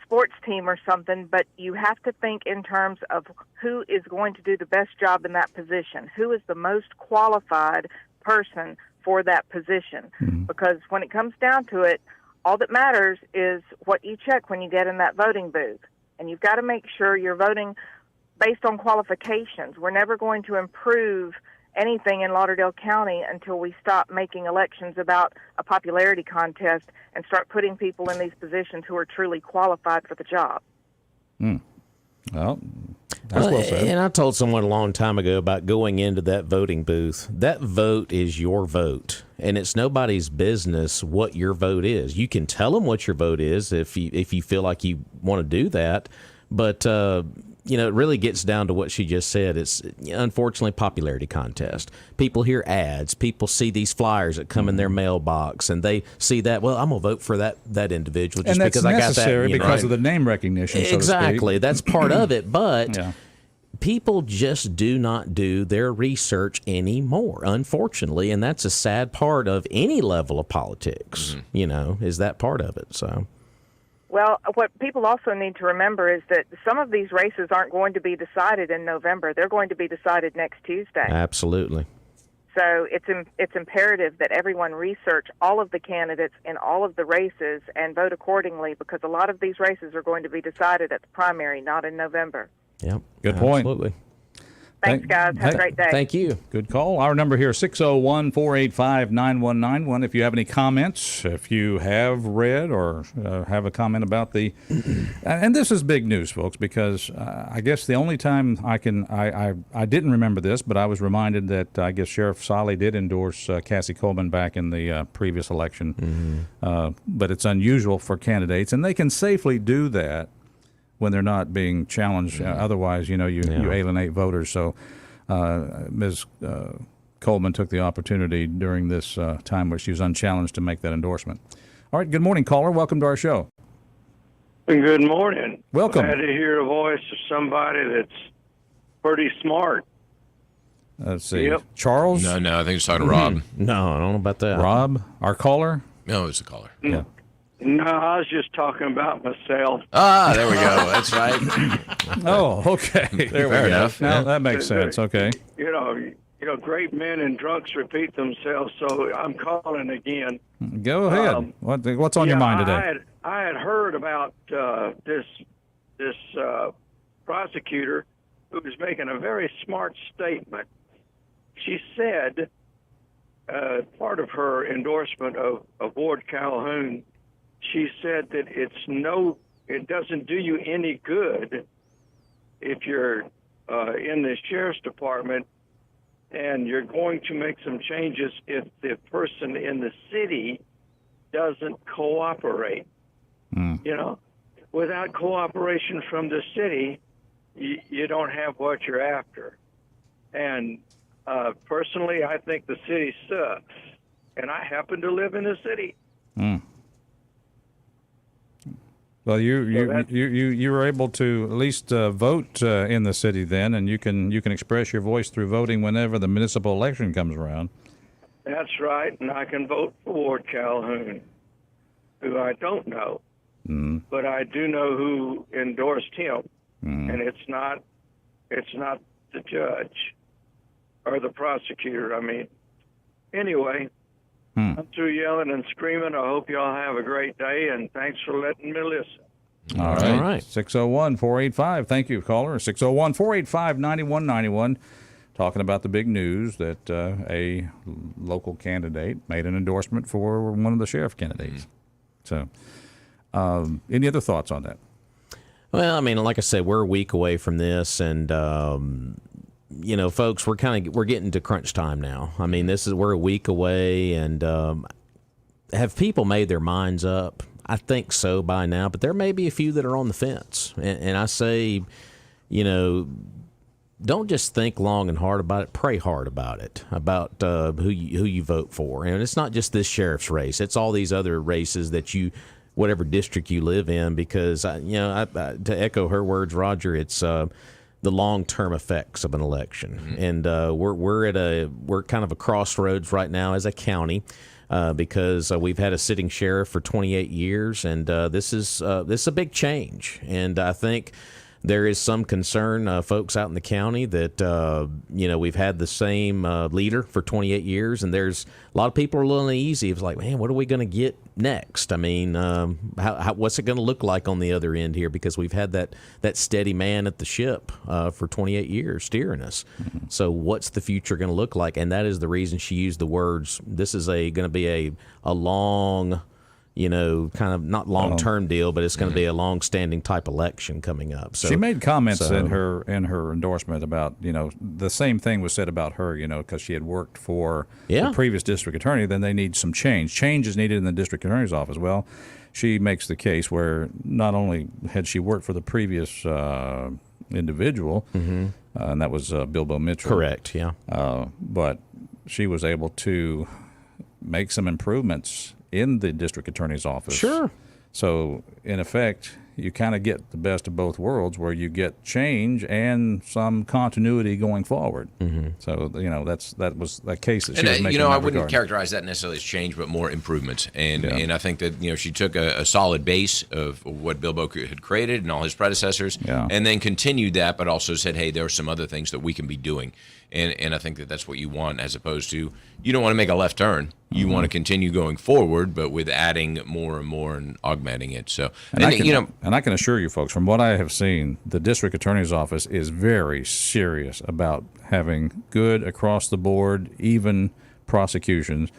sports team or something, but you have to think in terms of who is going to do the best job in that position, who is the most qualified person for that position. Because when it comes down to it, all that matters is what you check when you get in that voting booth. And you've got to make sure you're voting based on qualifications. We're never going to improve anything in Lauderdale County until we stop making elections about a popularity contest and start putting people in these positions who are truly qualified for the job. Well, that's well said. And I told someone a long time ago about going into that voting booth. That vote is your vote, and it's nobody's business what your vote is. You can tell them what your vote is if you feel like you want to do that, but it really gets down to what she just said. It's unfortunately popularity contest. People hear ads. People see these flyers that come in their mailbox, and they see that. Well, I'm gonna vote for that individual just and that's because I got that. necessary because of the name recognition. So Exactly, that's part of it. But yeah. people just do not do their research anymore, unfortunately, and that's a sad part of any level of politics. Is that part of it? So. Well, what people also need to remember is that some of these races aren't going to be decided in November. They're going to be decided next Tuesday. Absolutely. So it's imperative that everyone research all of the candidates in all of the races and vote accordingly, because a lot of these races are going to be decided at the primary, not in November. Yep. Good point. Absolutely. Thanks, guys. Have a great day. Thank you. Good call. Our number here, 601-485-9191. If you have any comments, if you have read or have a comment about the... and this is big news, folks, because I guess the only time I didn't remember this, but I was reminded that I guess Sheriff Solly did endorse Cassie Coleman back in the previous election. But it's unusual for candidates, and they can safely do that when they're not being challenged. Otherwise, you alienate voters. So Ms. Coleman took the opportunity during this time where she was unchallenged to make that endorsement. All right, good morning, caller. Welcome to our show. Good morning. Welcome. Glad to hear a voice of somebody that's pretty smart. Let's see. Yep. Charles? No, I think it's talking to Rob. No, I don't know about that. Rob, our caller? No, it's a caller. Yeah. No, I was just talking about myself. Ah, there we go. That's right. Oh, okay. There we Fair go. enough. Now Yeah. that makes sense. Okay. You know, great men and drunks repeat themselves, so I'm calling again. Go ahead. What's on your mind today? I had heard about this prosecutor who was making a very smart statement. She said, part of her endorsement of Ward Calhoun, she said that it doesn't do you any good if you're in the sheriff's department and you're going to make some changes if the person in the city doesn't cooperate. Without cooperation from the city, you don't have what you're after. And personally, I think the city sucks, and I happen to live in the city. Well, you were able to at least vote in the city then, and you can express your voice through voting whenever the municipal election comes around. That's right, and I can vote for Ward Calhoun, who I don't know, but I do know who endorsed him, and it's not the judge or the prosecutor. I mean, anyway. I'm through yelling and screaming. I hope y'all have a great day, and thanks for letting me listen. All right. 601-485. Thank you, caller. 601-485-9191. Talking about the big news that a local candidate made an endorsement for one of the sheriff candidates. So, any other thoughts on that? Well, I mean, like I said, we're a week away from this, and folks, we're getting to crunch time now. I mean, we're a week away, and have people made their minds up? I think so by now, but there may be a few that are on the fence. And I say, don't just think long and hard about it. Pray hard about it, about who you vote for. And it's not just this sheriff's race; it's all these other races that whatever district you live in. Because to echo her words, Roger, it's the long-term effects of an election, and we're kind of a crossroads right now as a county, because we've had a sitting sheriff for 28 years, and this is a big change, and I think there is some concern, folks out in the county, that we've had the same leader for 28 years, and there's a lot of people are a little uneasy. It's like, man, what are we going to get next? I mean, what's it going to look like on the other end here? Because we've had that steady man at the ship for 28 years steering us. So what's the future going to look like? And that is the reason she used the words. This is going to be a long, kind of not long-term deal, but it's going to be a long-standing type election coming up. So she made comments in her endorsement about, the same thing was said about her, because she had worked for the previous district attorney. Then they need some change. Change is needed in the district attorney's office. Well, she makes the case where not only had she worked for the previous individual, and that was Bilbo Mitchell. Correct. Yeah. But she was able to make some improvements in the district attorney's office. Sure. So, in effect, you kind of get the best of both worlds, where you get change and some continuity going forward. So, that was a case that she was making. I wouldn't characterize that necessarily as change, but more improvements. And I think that she took a solid base of what Bilbo had created and all his predecessors, and then continued that, but also said, hey, there are some other things that we can be doing. And I think that that's what you want, as opposed to, you don't want to make a left turn. You want to continue going forward, but with adding more and more and augmenting it. So, and I can assure you, folks, from what I have seen, the district attorney's office is very serious about having good across the board, even prosecutions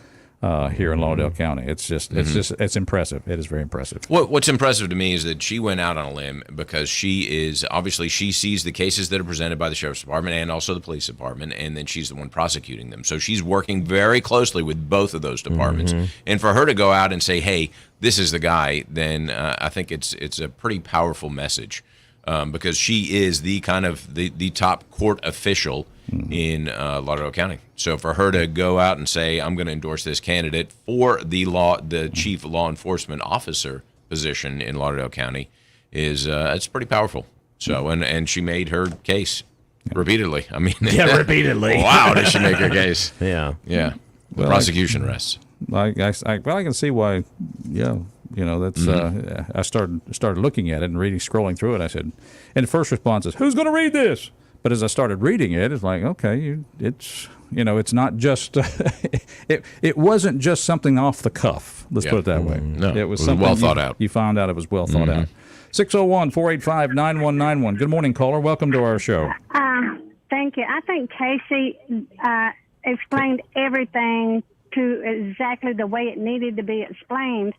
here in Lauderdale County. It's impressive. It is very impressive. What's impressive to me is that she went out on a limb, because she sees the cases that are presented by the sheriff's department and also the police department, and then she's the one prosecuting them. So she's working very closely with both of those departments. And for her to go out and say, hey, this is the guy, then I think it's a pretty powerful message, because she is the top court official in Lauderdale County. So for her to go out and say, I'm going to endorse this candidate for the chief law enforcement officer position in Lauderdale County it's pretty powerful. So and she made her case repeatedly. I mean, repeatedly. Wow, did she make her case? Yeah. The prosecution rests. I can see why. Yeah, that's. I started looking at it and scrolling through it. I said, and the first response is, "Who's going to read this?" But as I started reading it, it's like, okay, it's not just. It wasn't just something off the cuff. Let's put it that way. No, it was something well thought out. You found out it was well thought out. 601-485-9191. Good morning, caller. Welcome to our show. Thank you. I think Casey explained everything to exactly the way it needed to be explained.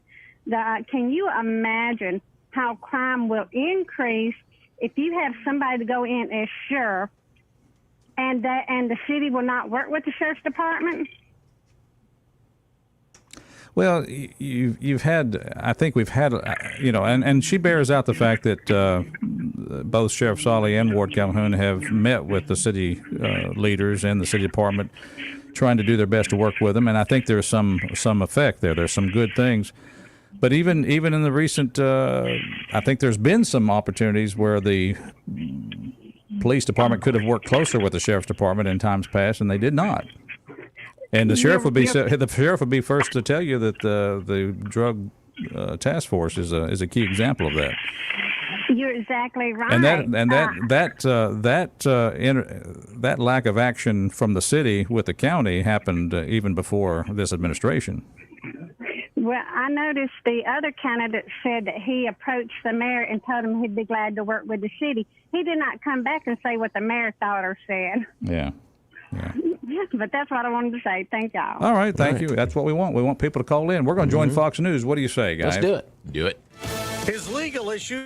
Can you imagine how crime will increase if you have somebody to go in as sheriff, and the city will not work with the sheriff's department? Well, you've had, I think we've had, and she bears out the fact that both Sheriff Solly and Ward Calhoun have met with the city leaders and the city department, trying to do their best to work with them, and I think there's some effect there. There's some good things. But even in the recent, I think there's been some opportunities where the police department could have worked closer with the sheriff's department in times past, and they did not. And the sheriff would be first to tell you that the drug task force is a key example of that. You're exactly right. And that lack of action from the city with the county happened even before this administration. Well, I noticed the other candidate said that he approached the mayor and told him he'd be glad to work with the city. He did not come back and say what the mayor thought or said. Yeah. But that's what I wanted to say. Thank y'all. All right, thank you. That's what we want. We want people to call in. We're going to join Fox News. What do you say, guys? Let's do it. Do it. His legal issue.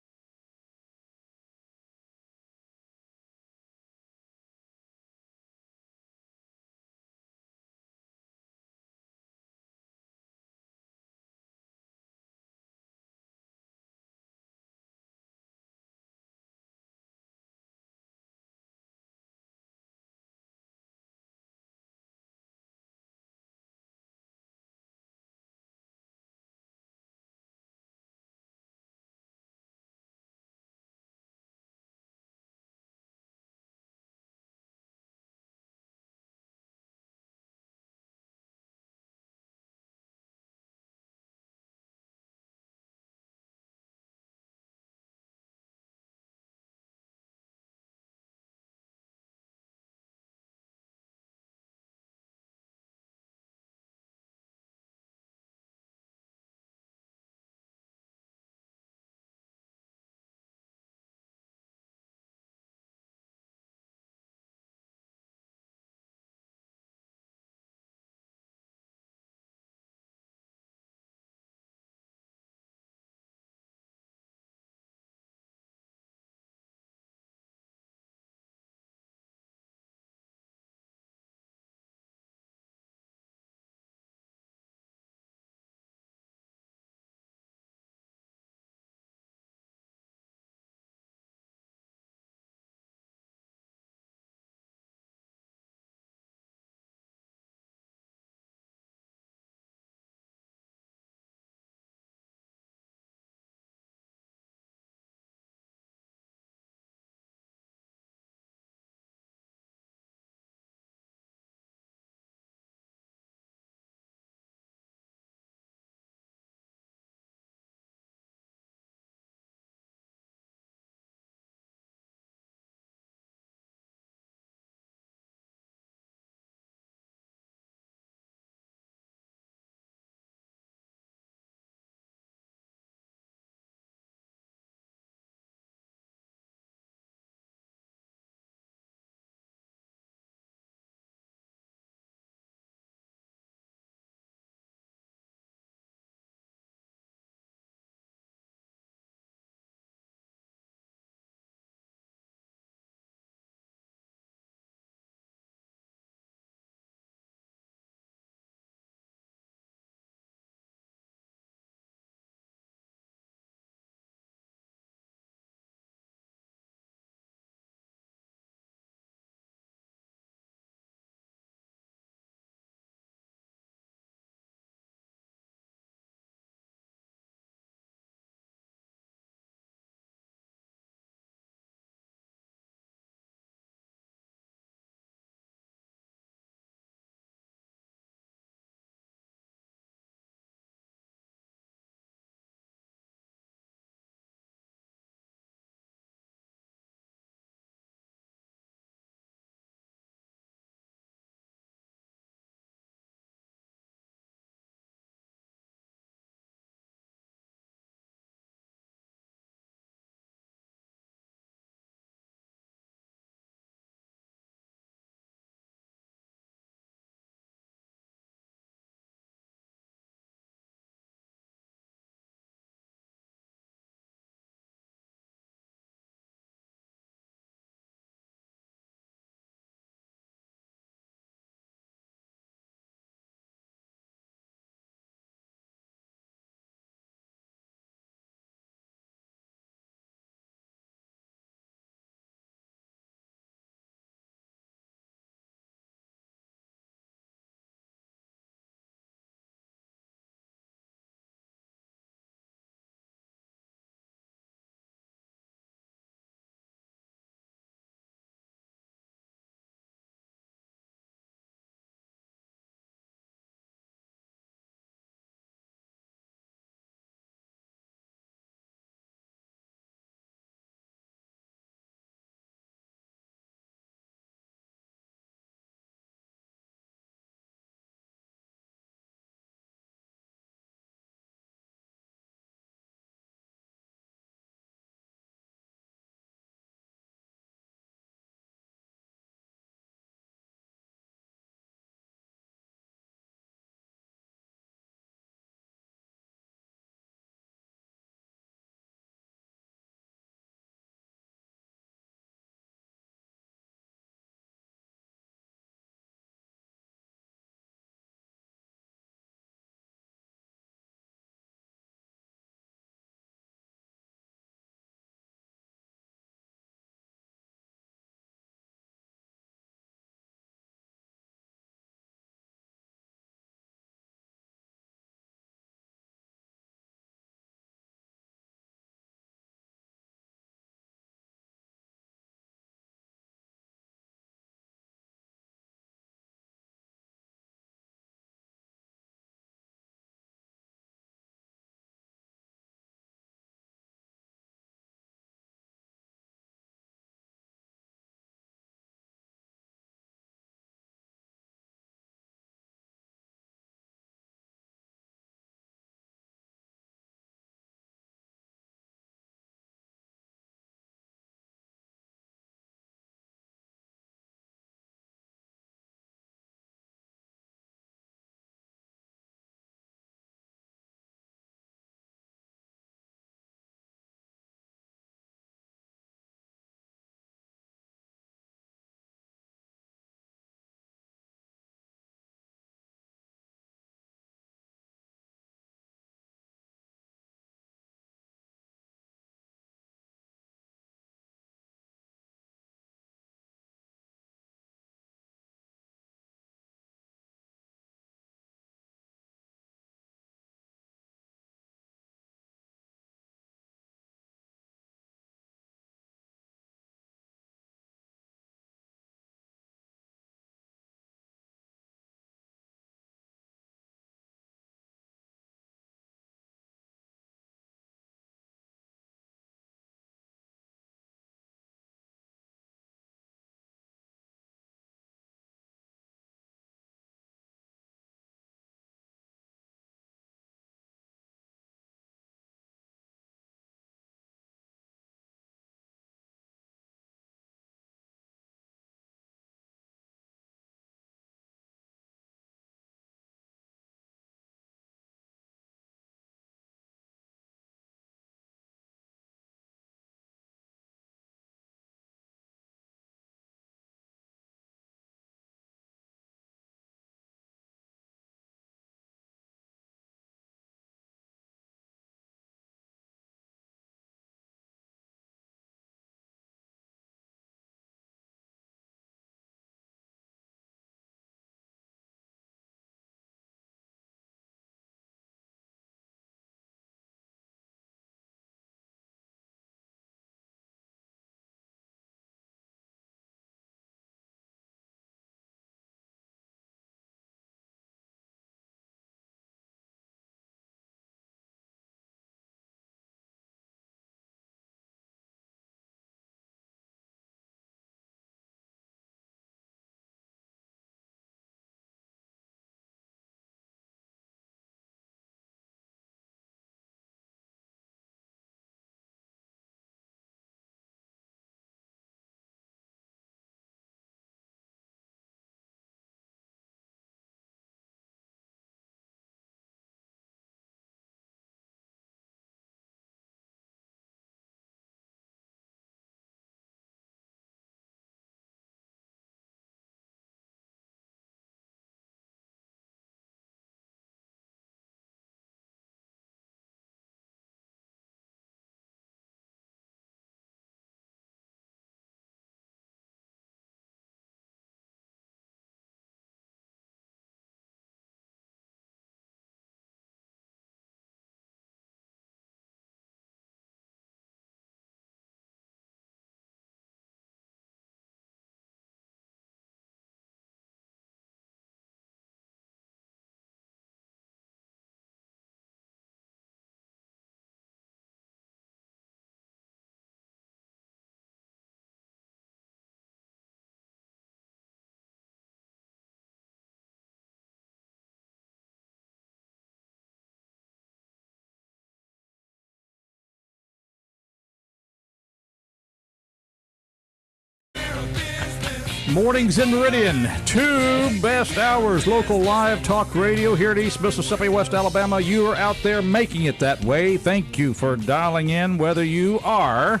Mornings in Meridian, 2 best hours local live talk radio here at East Mississippi, West Alabama. You are out there making it that way. Thank you for dialing in, whether you are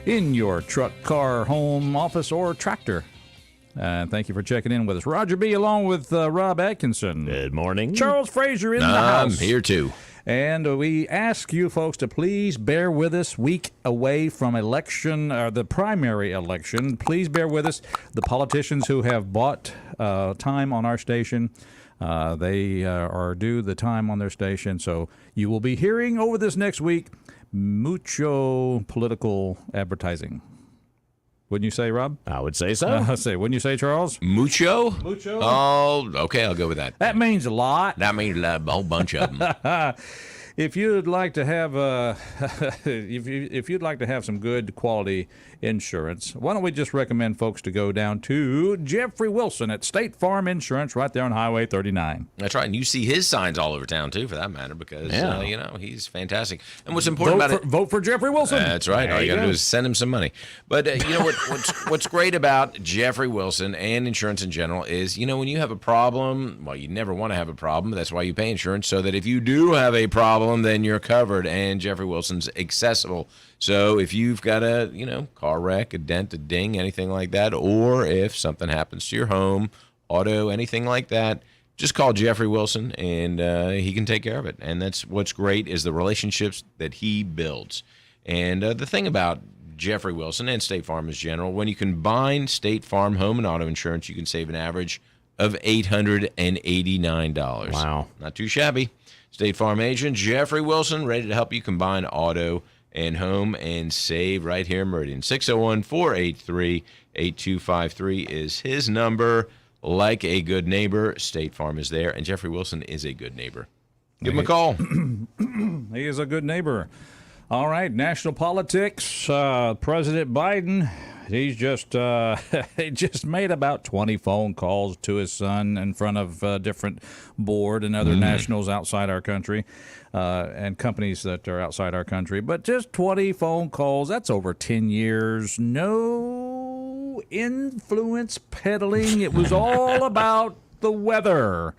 in your truck, car, home, office, or tractor. Thank you for checking in with us. Roger B. along with Rob Atkinson. Good morning. Charles Frazier in the house. I'm here too. And we ask you folks to please bear with us. Week away from the primary election. Please bear with us. The politicians who have bought time on our station, they are due the time on their station. So you will be hearing over this next week mucho political advertising. Wouldn't you say, Rob? I would say so. Wouldn't you say, Charles? Mucho? Mucho? Oh, okay, I'll go with that. That means a lot. That means a whole bunch of them. If you'd like to have if you'd like to have some good quality insurance, why don't we just recommend folks to go down to Jeffrey Wilson at State Farm Insurance right there on Highway 39. That's right, and you see his signs all over town too, for that matter, because he's fantastic. And what's important Vote for Jeffrey Wilson. That's right. All you got to do is send him some money. But what's great about Jeffrey Wilson and insurance in general is, when you have a problem, well, you never want to have a problem. That's why you pay insurance, so that if you do have a problem, then you're covered. And Jeffrey Wilson's accessible. So if you've got a car wreck, a dent, a ding, anything like that, or if something happens to your home, auto, anything like that, just call Jeffrey Wilson, and he can take care of it. And that's what's great, is the relationships that he builds. And the thing about Jeffrey Wilson and State Farm in general, when you combine State Farm home and auto insurance, you can save an average of $889. Wow. Not too shabby. State Farm agent Jeffrey Wilson, ready to help you combine auto and home and save right here in Meridian. 601-483-8253 is his number. Like a good neighbor, State Farm is there, and Jeffrey Wilson is a good neighbor. Give him a call. He is a good neighbor. All right, national politics. President Biden, he's just he just made about 20 phone calls to his son in front of different board and other nationals outside our country, and companies that are outside our country. But just 20 phone calls, that's over 10 years. No influence peddling. It was all about the weather.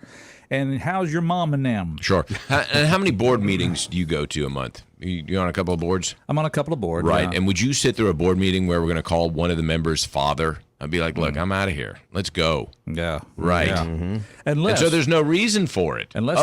And how's your mom and them? Sure. And how many board meetings do you go to a month? You on a couple of boards? I'm on a couple of boards. Right. Yeah. And would you sit through a board meeting where we're going to call one of the members' father? I'd be like, look, I'm out of here. Let's go. Yeah. Right. Yeah. Mm-hmm. Unless, and so there's no reason for it. Unless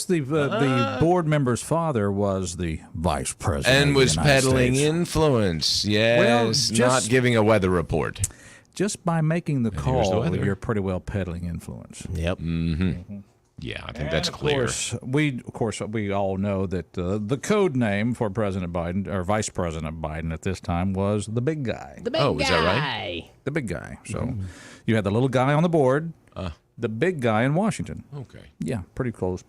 the board member's father was the vice president and was of the United peddling States. Influence. Yes. Well, not giving a weather report. Just by making the here's call, the weather. you're pretty well peddling influence. Yep. Mm-hmm. Yeah, I think that's clear. Of course, we all know that the code name for President Biden, or Vice President Biden at this time, was the big guy. The big guy. Is that right? The big guy. So you had the little guy on the board, the big guy in Washington. Okay. Yeah, pretty close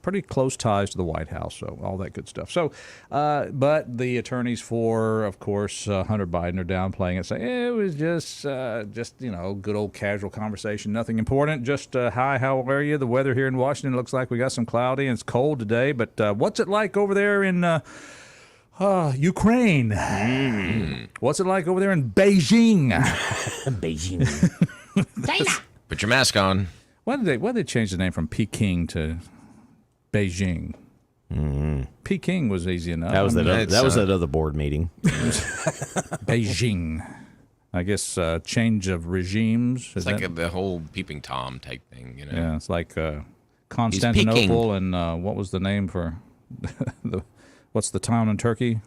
ties to the White House, so all that good stuff. So, but the attorneys for, of course, Hunter Biden are downplaying it, saying it was just good old casual conversation, nothing important. Just hi, how are you? The weather here in Washington looks like we got some cloudy and it's cold today. But what's it like over there in Ukraine? What's it like over there in Beijing? Beijing. China. Put your mask on. Why did they change the name from Peking to Beijing? Peking was easy enough. That was that other board meeting. Beijing. I guess change of regimes. It's like the whole peeping Tom type thing, Yeah, it's like Constantinople and what was the name for what's the town in Turkey?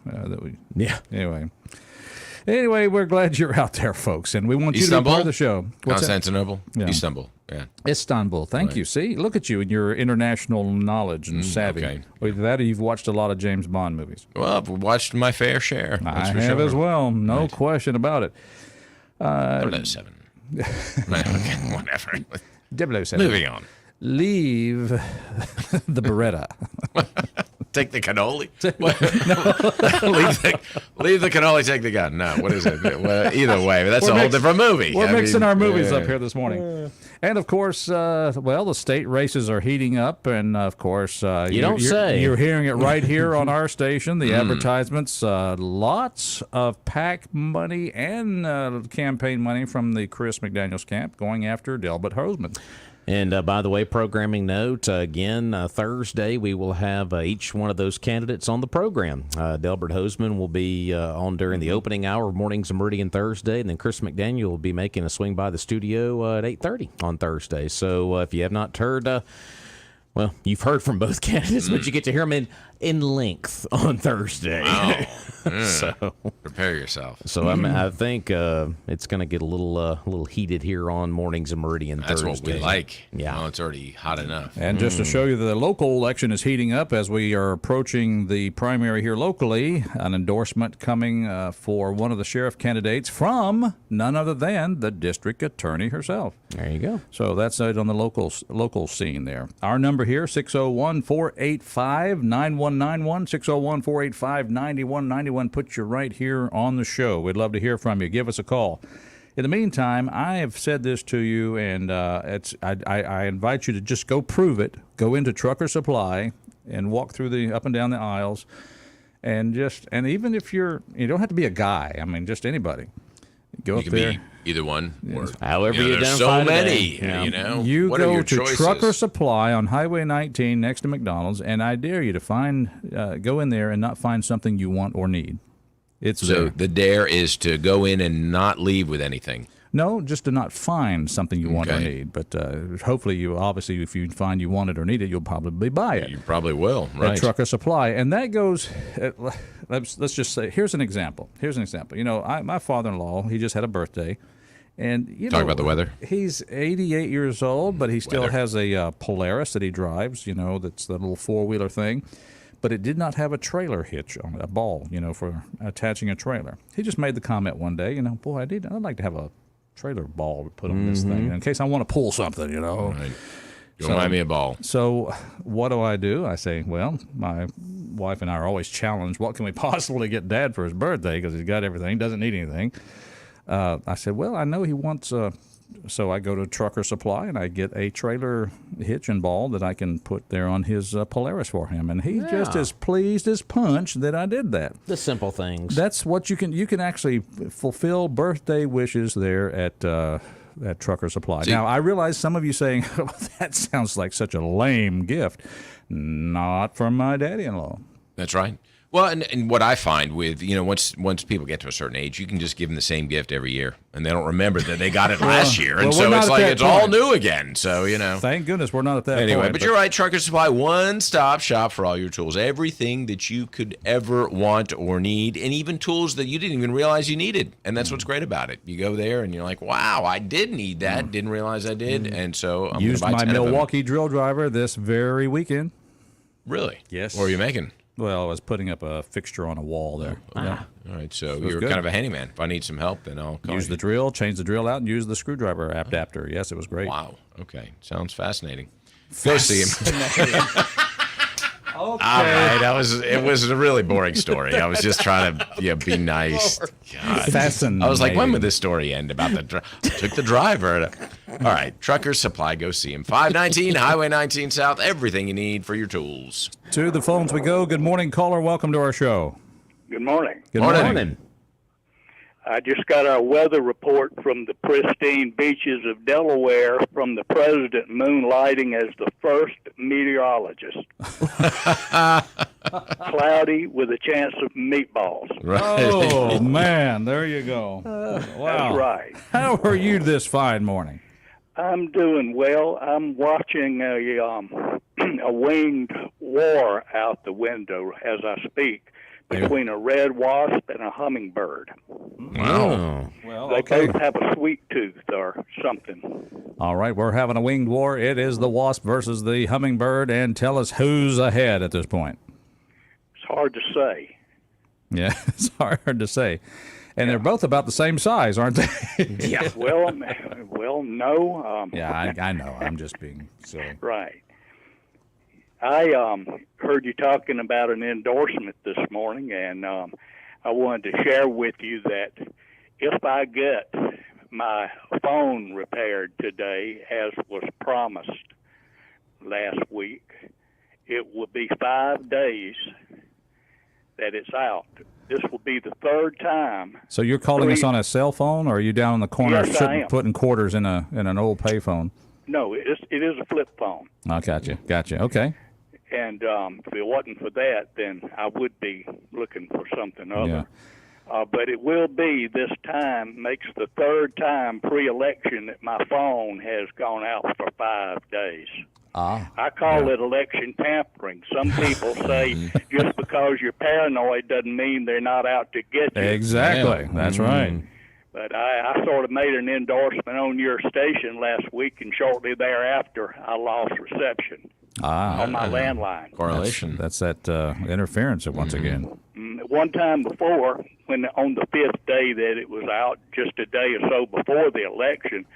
Anyway, we're glad you're out there, folks, and we want you to be part of the show. Constantinople? Yeah. Istanbul, yeah. Istanbul, thank you. See, look at you and your international knowledge and savvy. Okay. With that, you've watched a lot of James Bond movies. Well, I've watched my fair share. I have as well, no question about it. 007. Okay, whatever. 007. Moving on. leave the Beretta. Take the cannoli. leave the cannoli. Take the gun. No, what is it? Well, either way, but that's a whole different movie. We're mixing our movies up here this morning. And of course, the state races are heating up, and of course, you're hearing it right here on our station. The advertisements, lots of PAC money and campaign money from the Chris McDaniels camp going after Delbert Hoseman. And by the way, programming note, again, Thursday, we will have each one of those candidates on the program. Delbert Hoseman will be on during the opening hour of Mornings of Meridian Thursday, and then Chris McDaniel will be making a swing by the studio at 8:30 on Thursday. So if you have not heard, you've heard from both candidates, but you get to hear them in length on Thursday. Wow. So prepare yourself. So I think it's going to get a little heated here on Mornings of Meridian That's Thursday. what we like. Yeah. It's already hot enough. And just to show you that the local election is heating up as we are approaching the primary here locally, an endorsement coming for one of the sheriff candidates from none other than the district attorney herself. There you go. So that's it on the local scene there. Our number here, 601-485-9191, 601-485-9191. Put you right here on the show. We'd love to hear from you. Give us a call. In the meantime, I have said this to you, and I invite you to just go prove it. Go into Trucker Supply and walk through the up and down the aisles, and even if you don't have to be a guy. I mean, just anybody. Go up there. Be either one, or however you there's identify so many. today. You what go are your to choices? Trucker Supply on Highway 19 next to McDonald's, and I dare you to go in there and not find something you want or need. It's so there. the dare is to go in and not leave with anything. No, just to not find something you want or Okay. need. But hopefully, if you find you want it or need it, you'll probably buy it. You probably will, At right? Trucker Supply, and that goes. Let's just say, here's an example. My father-in-law, he just had a birthday, and Talk about the weather. He's 88 years old, but he still Weather. has a Polaris that he drives. That's the little four-wheeler thing. But it did not have a trailer hitch on it, a ball, for attaching a trailer. He just made the comment one day, boy, I'd like to have a trailer ball to put on this thing in case I want to pull something, Right. Don't mind me a ball. So what do? I say, well, my wife and I are always challenged. What can we possibly get Dad for his birthday? Because he's got everything, doesn't need anything. I said, well, I know he wants. So I go to Trucker Supply and I get a trailer hitch and ball that I can put there on his Polaris for him, and he's just as pleased as punch that I did that. The simple things. That's what you can actually fulfill birthday wishes there at Trucker Supply. Now, I realize some of you saying, oh, that sounds like such a lame gift. Not from my daddy-in-law. That's right. Well, and what I find with, once people get to a certain age, you can just give them the same gift every year, and they don't remember that they got it last year, and so it's like it's all new again. So, Thank goodness we're not at that Anyway, point. but you're right, Trucker Supply, one-stop shop for all your tools. Everything that you could ever want or need, and even tools that you didn't even realize you needed. And that's what's great about it. You go there, and you're like, wow, I did need that. Didn't realize I did. And so I'm used gonna buy my 10 of them. Milwaukee drill driver this very weekend. Really? Yes. What were you making? Well, I was putting up a fixture on a wall there. Yeah. All right, so was you're good. kind of a handyman. If I need some help, then I'll call Use you. the drill, change the drill out, and use the screwdriver adapter. Yes, it was great. Wow. Okay. Sounds fascinating. Go see him. Okay. All right. It was a really boring story. I was just trying to be nice. God. Fascinating. I was like, when would this story end about took the driver? All right. Trucker Supply. Go see him. 519 Highway 19 South. Everything you need for your tools. To the phones we go. Good morning, caller. Welcome to our show. Good morning. Good Morning. I just got a weather report from the pristine beaches of Delaware from the president moonlighting as the first meteorologist. Cloudy with a chance of meatballs. Right. Oh, man. There you go. Wow. That's right. How are you this fine morning? I'm doing well. I'm watching a winged war out the window as I speak between a red wasp and a hummingbird. Wow. Well, They both have a sweet tooth or something. All right, we're having a winged war. It is the wasp versus the hummingbird, and tell us who's ahead at this point. It's hard to say. Yeah, it's hard to say. And they're both about the same size, aren't they? Yeah. Well, no. Yeah, I know. I'm just being silly. Right. I heard you talking about an endorsement this morning, and I wanted to share with you that if I get my phone repaired today, as was promised last week, it will be 5 days that it's out. This will be the third time. So you're calling us on a cell phone, or are you down in the corner Yes, I am. putting quarters in an old payphone? No, it is a flip phone. Oh, gotcha. Okay. And if it wasn't for that, then I would be looking for something other. Yeah. But it will be this time, makes the third time pre-election that my phone has gone out for 5 days. I call it election tampering. Some people say just because you're paranoid doesn't mean they're not out to get you. Exactly. Yeah. That's right. But I sort of made an endorsement on your station last week, and shortly thereafter, I lost reception on my landline. Correlation. That's that interference once again. One time before, when on the 5th day that it was out, just a day or so before the election,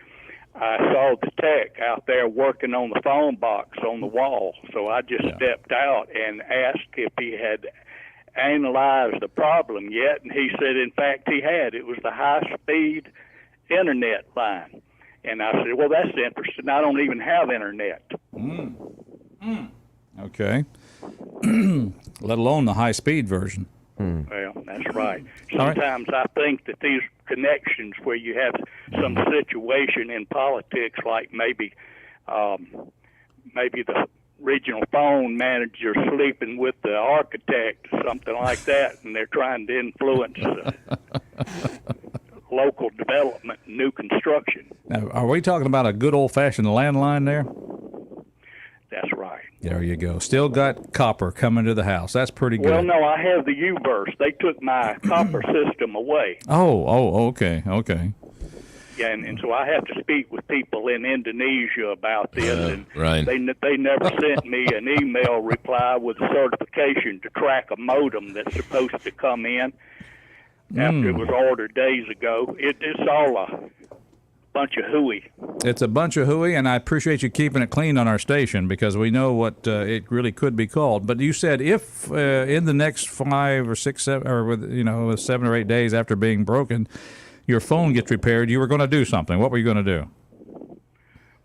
I saw the tech out there working on the phone box on the wall. So I just stepped out and asked if he had analyzed the problem yet, and he said, in fact, he had. It was the high-speed internet line. And I said, well, that's interesting. I don't even have internet. Okay. Let alone the high-speed version. Well, that's right. Sometimes I think that these connections where you have some situation in politics, like maybe the regional phone manager sleeping with the architect or something like that, and they're trying to influence local development, new construction. Now, are we talking about a good old-fashioned landline there? That's right. There you go. Still got copper coming to the house. That's pretty good. Well, no, I have the U-verse. They took my copper system away. Oh, okay. Yeah, and so I have to speak with people in Indonesia about this, and right. they never sent me an email reply with a certification to track a modem that's supposed to come in after it was ordered days ago. It's all a bunch of hooey. It's a bunch of hooey, and I appreciate you keeping it clean on our station because we know what it really could be called. But you said if in the next 5 or 6, 7, or 7 or 8 days after being broken, your phone gets repaired, you were going to do something. What were you going to do?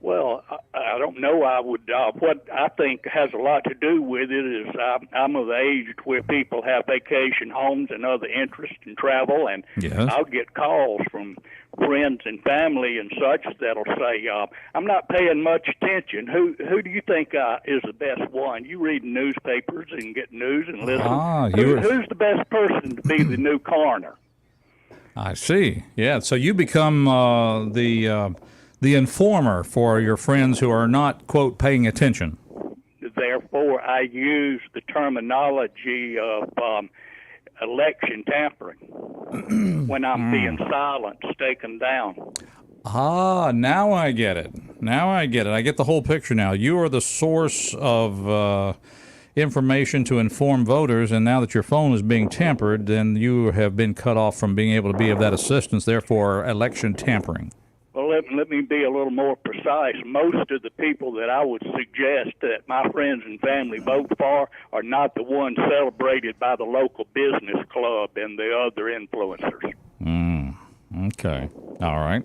Well, I don't know. I would. What I think has a lot to do with it is I'm of the age where people have vacation homes and other interests in travel, and Yes. I'll get calls from friends and family and such that'll say, "I'm not paying much attention. Who do you think is the best one? You read newspapers and get news and listen. Who's the best person to be the new coroner?" I see. Yeah, so you become the informer for your friends who are not, quote, paying attention. Therefore, I use the terminology of election tampering when I'm being silent, taken down. Now I get it. I get the whole picture now. You are the source of information to inform voters, and now that your phone is being tampered, then you have been cut off from being able to be of that assistance, therefore election tampering. Well, let me be a little more precise. Most of the people that I would suggest that my friends and family vote for are not the ones celebrated by the local business club and the other influencers. Okay. All right.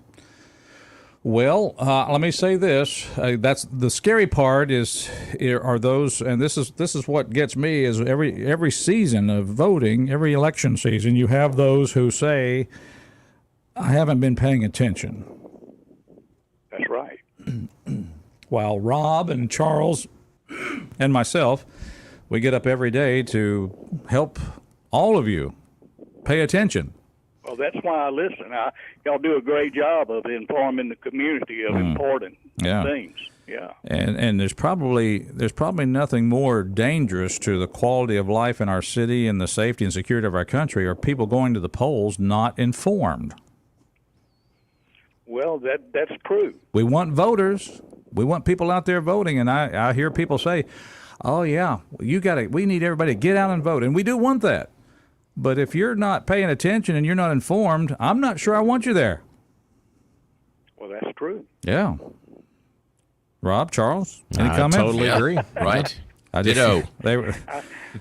Well, let me say this. That's the scary part are those, and this is what gets me, is every season of voting, every election season, you have those who say, I haven't been paying attention. That's right. While Rob and Charles and myself, we get up every day to help all of you pay attention. Well, that's why I listen. Y'all do a great job of informing the community of important things. Yeah. And there's probably nothing more dangerous to the quality of life in our city and the safety and security of our country are people going to the polls not informed. Well, that's true. We want voters. We want people out there voting, and I hear people say, "Oh yeah, we need everybody to get out and vote," and we do want that. But if you're not paying attention and you're not informed, I'm not sure I want you there. Well, that's true. Yeah. Rob, Charles, any I comments? totally agree. Right? Ditto. They were.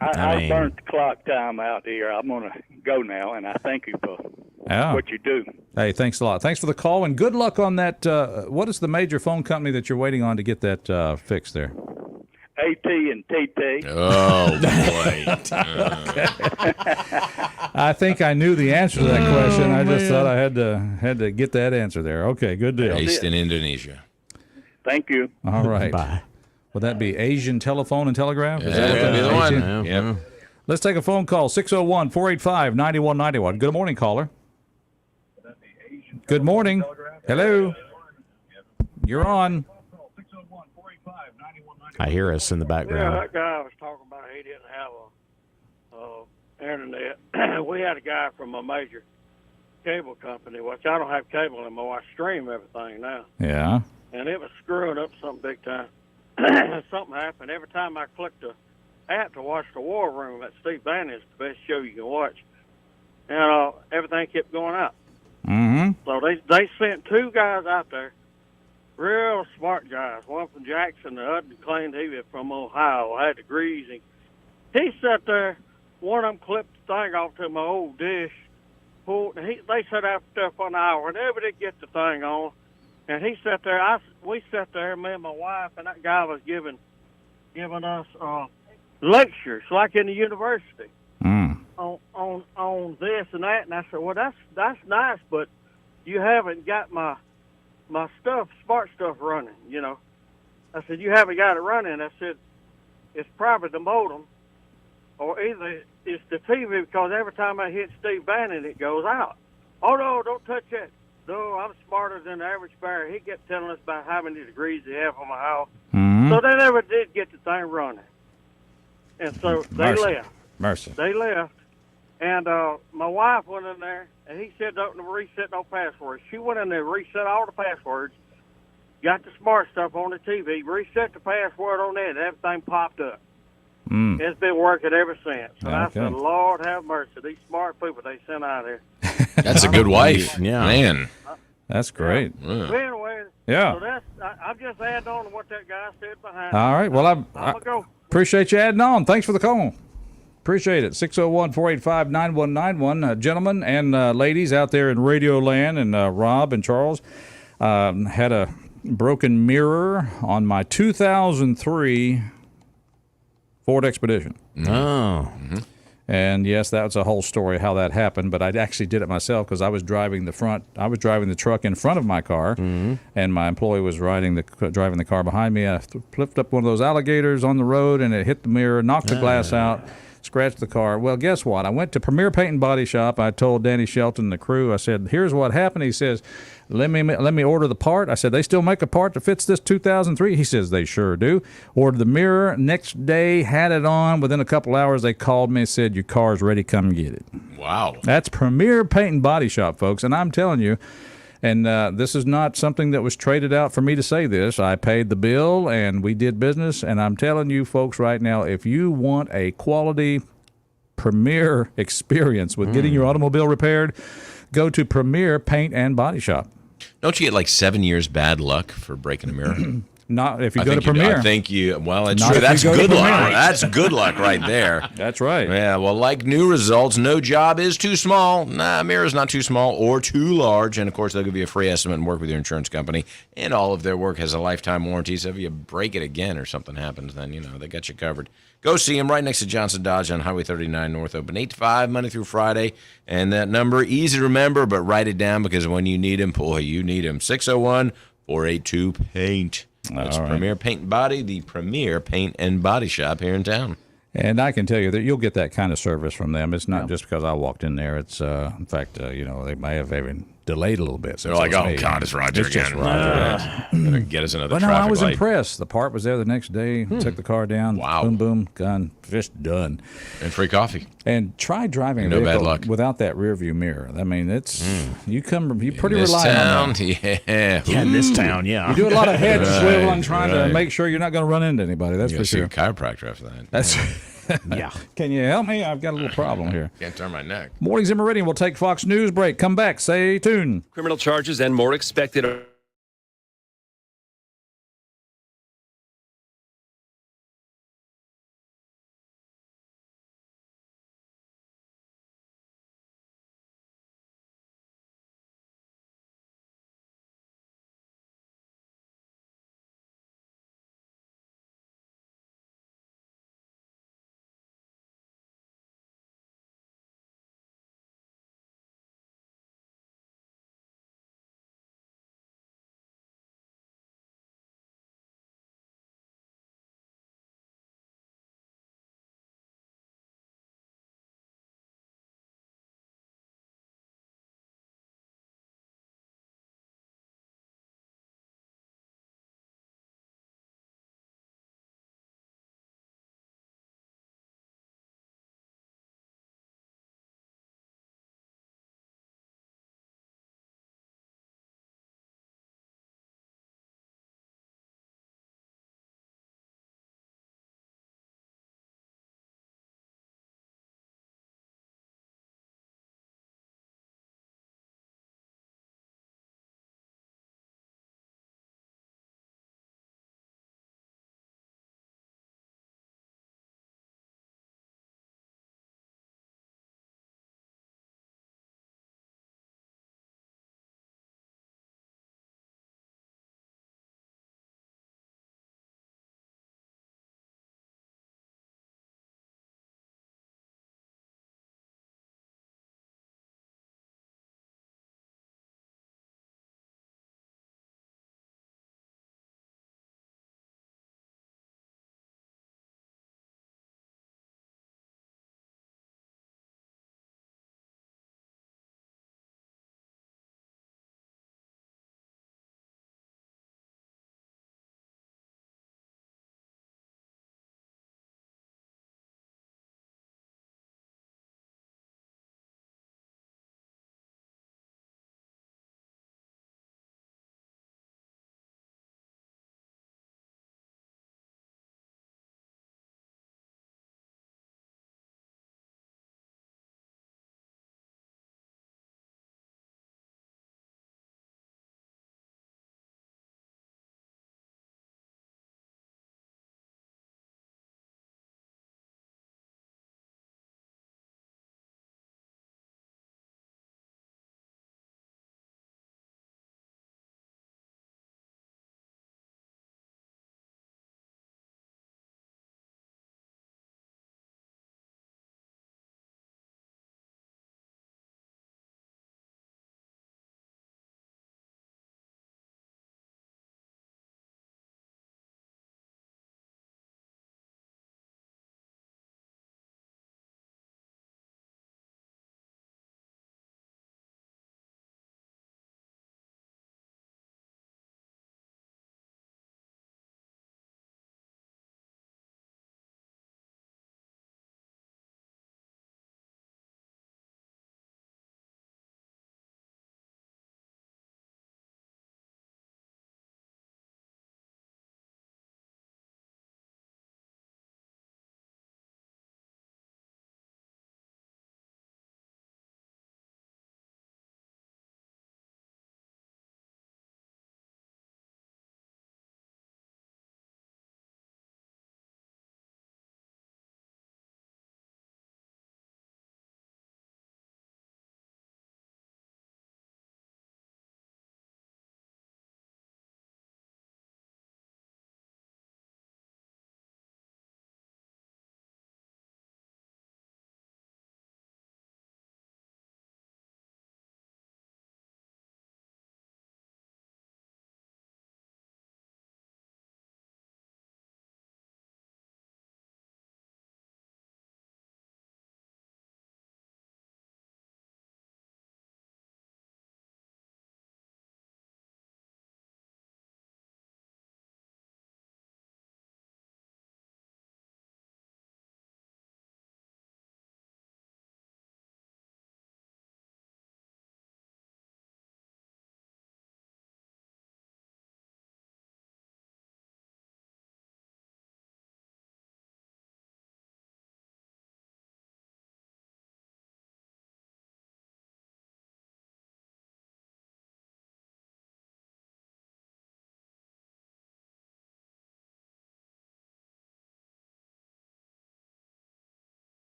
I mean- burnt the clock time out here. I'm going to go now, and I thank you for Yeah. what you do. Hey, thanks a lot. Thanks for the call, and good luck on that. What is the major phone company that you're waiting on to get that fixed there? AT and TT. Oh, boy. I think I knew the answer to that question. I just thought I had to get that answer there. Okay, good deal. Based in Indonesia. Thank you. All right. Bye. Would that be Asian Telephone and Telegraph? Is that That would be the AT&T? one. Yep. Let's take a phone call, 601-485-9191. Good morning, caller. Good morning. Hello. You're on. I hear us in the Yeah, background. that guy was talking about he didn't have a internet. We had a guy from a major cable company, which I don't have cable anymore. I stream everything now. Yeah. And it was screwing up something big time. Something happened. Every time I clicked the app to watch the War Room at Steve Bannon's, the best show you can watch, and everything kept going out. Mm-hmm. So they sent two guys out there, real smart guys. One from Jackson, the other claimed he was from Ohio, had degrees. And he sat there. One of them clipped the thing off to my old dish. They sat out there for an hour, and never did get the thing on. And he sat there. We sat there, me and my wife, and that guy was giving us lectures, like in the university, on this and that. And I said, well, that's nice, but you haven't got my smart stuff running. You know, I said, you haven't got it running. I said, it's probably the modem, or either it's the TV, because every time I hit Steve Bannon, it goes out. Oh no, don't touch that. No, I'm smarter than the average bear. He kept telling us about how many degrees he had on my house. Mm-hmm. So they never did get the thing running. And so they left. Mercy. They left. And my wife went in there, and he said don't reset no passwords. She went in there, reset all the passwords, got the smart stuff on the TV, reset the password on there, and everything popped up. It's been working ever since. And I said, Lord have mercy, these smart people they sent out there. That's a good wife. Yeah. Man. That's great. Yeah. But anyway, Yeah. so I'm just adding on to what that guy said behind All right. Well, I'm I going to go. appreciate you adding on. Thanks for the call. Appreciate it. 601-485-9191. Gentlemen and ladies out there in Radio Land, and Rob and Charles, had a broken mirror on my 2003 Ford Expedition. Oh. And yes, that's a whole story how that happened. But I actually did it myself because I was driving the truck in front of my car, and my employee was driving the car behind me. I flipped up one of those alligators on the road, and it hit the mirror, knocked the glass out, scratched the car. Well, guess what? I went to Premier Paint and Body Shop. I told Danny Shelton and the crew, I said, here's what happened. He says, let me order the part. I said, they still make a part that fits this 2003? He says, they sure do. Ordered the mirror. Next day, had it on. Within a couple hours, they called me and said, your car's ready. Come get it. Wow. That's Premier Paint and Body Shop, folks. And I'm telling you, and this is not something that was traded out for me to say this. I paid the bill, and we did business. And I'm telling you, folks, right now, if you want a quality Premier experience with getting your automobile repaired, go to Premier Paint and Body Shop. Don't you get like 7 years bad luck for breaking a mirror? Not if you I go to think Premier. I think you. Well, it's Not true. if you That's go to good luck. Premier. That's good luck right there. That's right. Yeah. Well, like new results, no job is too small. Nah, a mirror's not too small or too large. And of course, they'll give you a free estimate and work with your insurance company. And all of their work has a lifetime warranty. So if you break it again or something happens, then they got you covered. Go see them right next to Johnson Dodge on Highway 39 North, open 8 to 5, Monday through Friday. And that number, easy to remember, but write it down because when you need them, boy, you need them. 601-482-PAINT. That's All right. Premier Paint and Body, the Premier Paint and Body Shop here in town. And I can tell you that you'll get that kind of service from them. It's not just because I walked in there. It's, in fact, they may have even delayed a little bit. They're like, oh, God, it's Roger It's just again. Roger. Gonna get us another But no, traffic I was light. impressed. The part was there the next day. Took the car down. Wow. Boom, boom, gun, just done. And free coffee. And try driving a No bad vehicle luck. without that rear view mirror. I mean, it's you pretty This reliant town, on that. yeah. Yeah, in this town, yeah. You do a lot of head Right, swiveling trying to right. make sure you're not going to run into anybody. That's You for gotta see sure. a chiropractor after that. That's Yeah. Can you help me? I've got a little problem here. Can't turn my neck. Mornings in Meridian. We'll take Fox News break. Come back. Stay tuned. Criminal charges and more expected.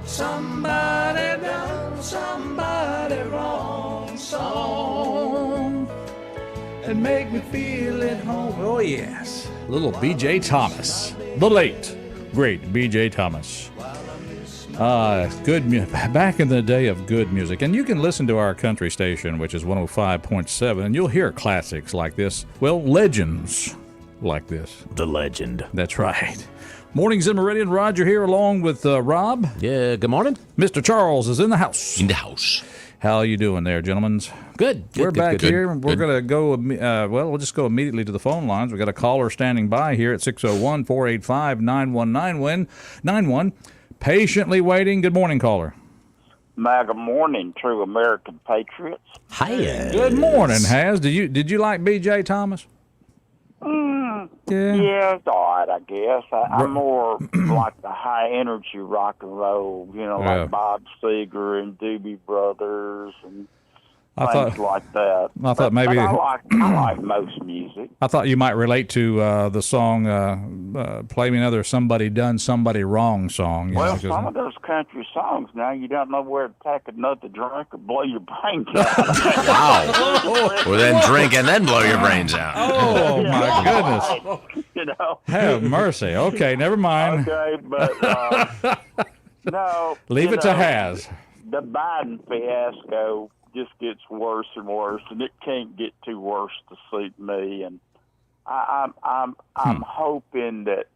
Somebody done somebody wrong song and make me feel at home. Oh, yes. Little B.J. Thomas. The late, great B.J. Thomas. Back in the day of good music. And you can listen to our country station, which is 105.7, and you'll hear classics like this. Well, legends like this. The legend. That's right. Mornings in Meridian. Roger here along with Rob. Yeah, good morning. Mr. Charles is in the house. In the house. How you doing there, gentlemen? Good. We're back good. here. We're going to go, we'll just go immediately to the phone lines. We've got a caller standing by here at 601-485-9191. Patiently waiting. Good morning, caller. Good morning, true American patriots. Hi. Good morning, Haz. Did you like B.J. Thomas? Yeah, it's all right, I guess. I'm more like the high energy rock and roll, like Bob Seger and Doobie Brothers and things like that. I thought maybe I like most music. I thought you might relate to the song "Play Me Another Somebody Done Somebody Wrong" song. Well, some of those country songs now you don't know where to take another drink or blow your brains out. Wow. Well, then drink and then blow your brains out. Oh my goodness! Have mercy. Okay, never mind. Okay, but no. Leave it to Haz. The Biden fiasco just gets worse and worse, and it can't get too worse to suit me. And I'm hoping that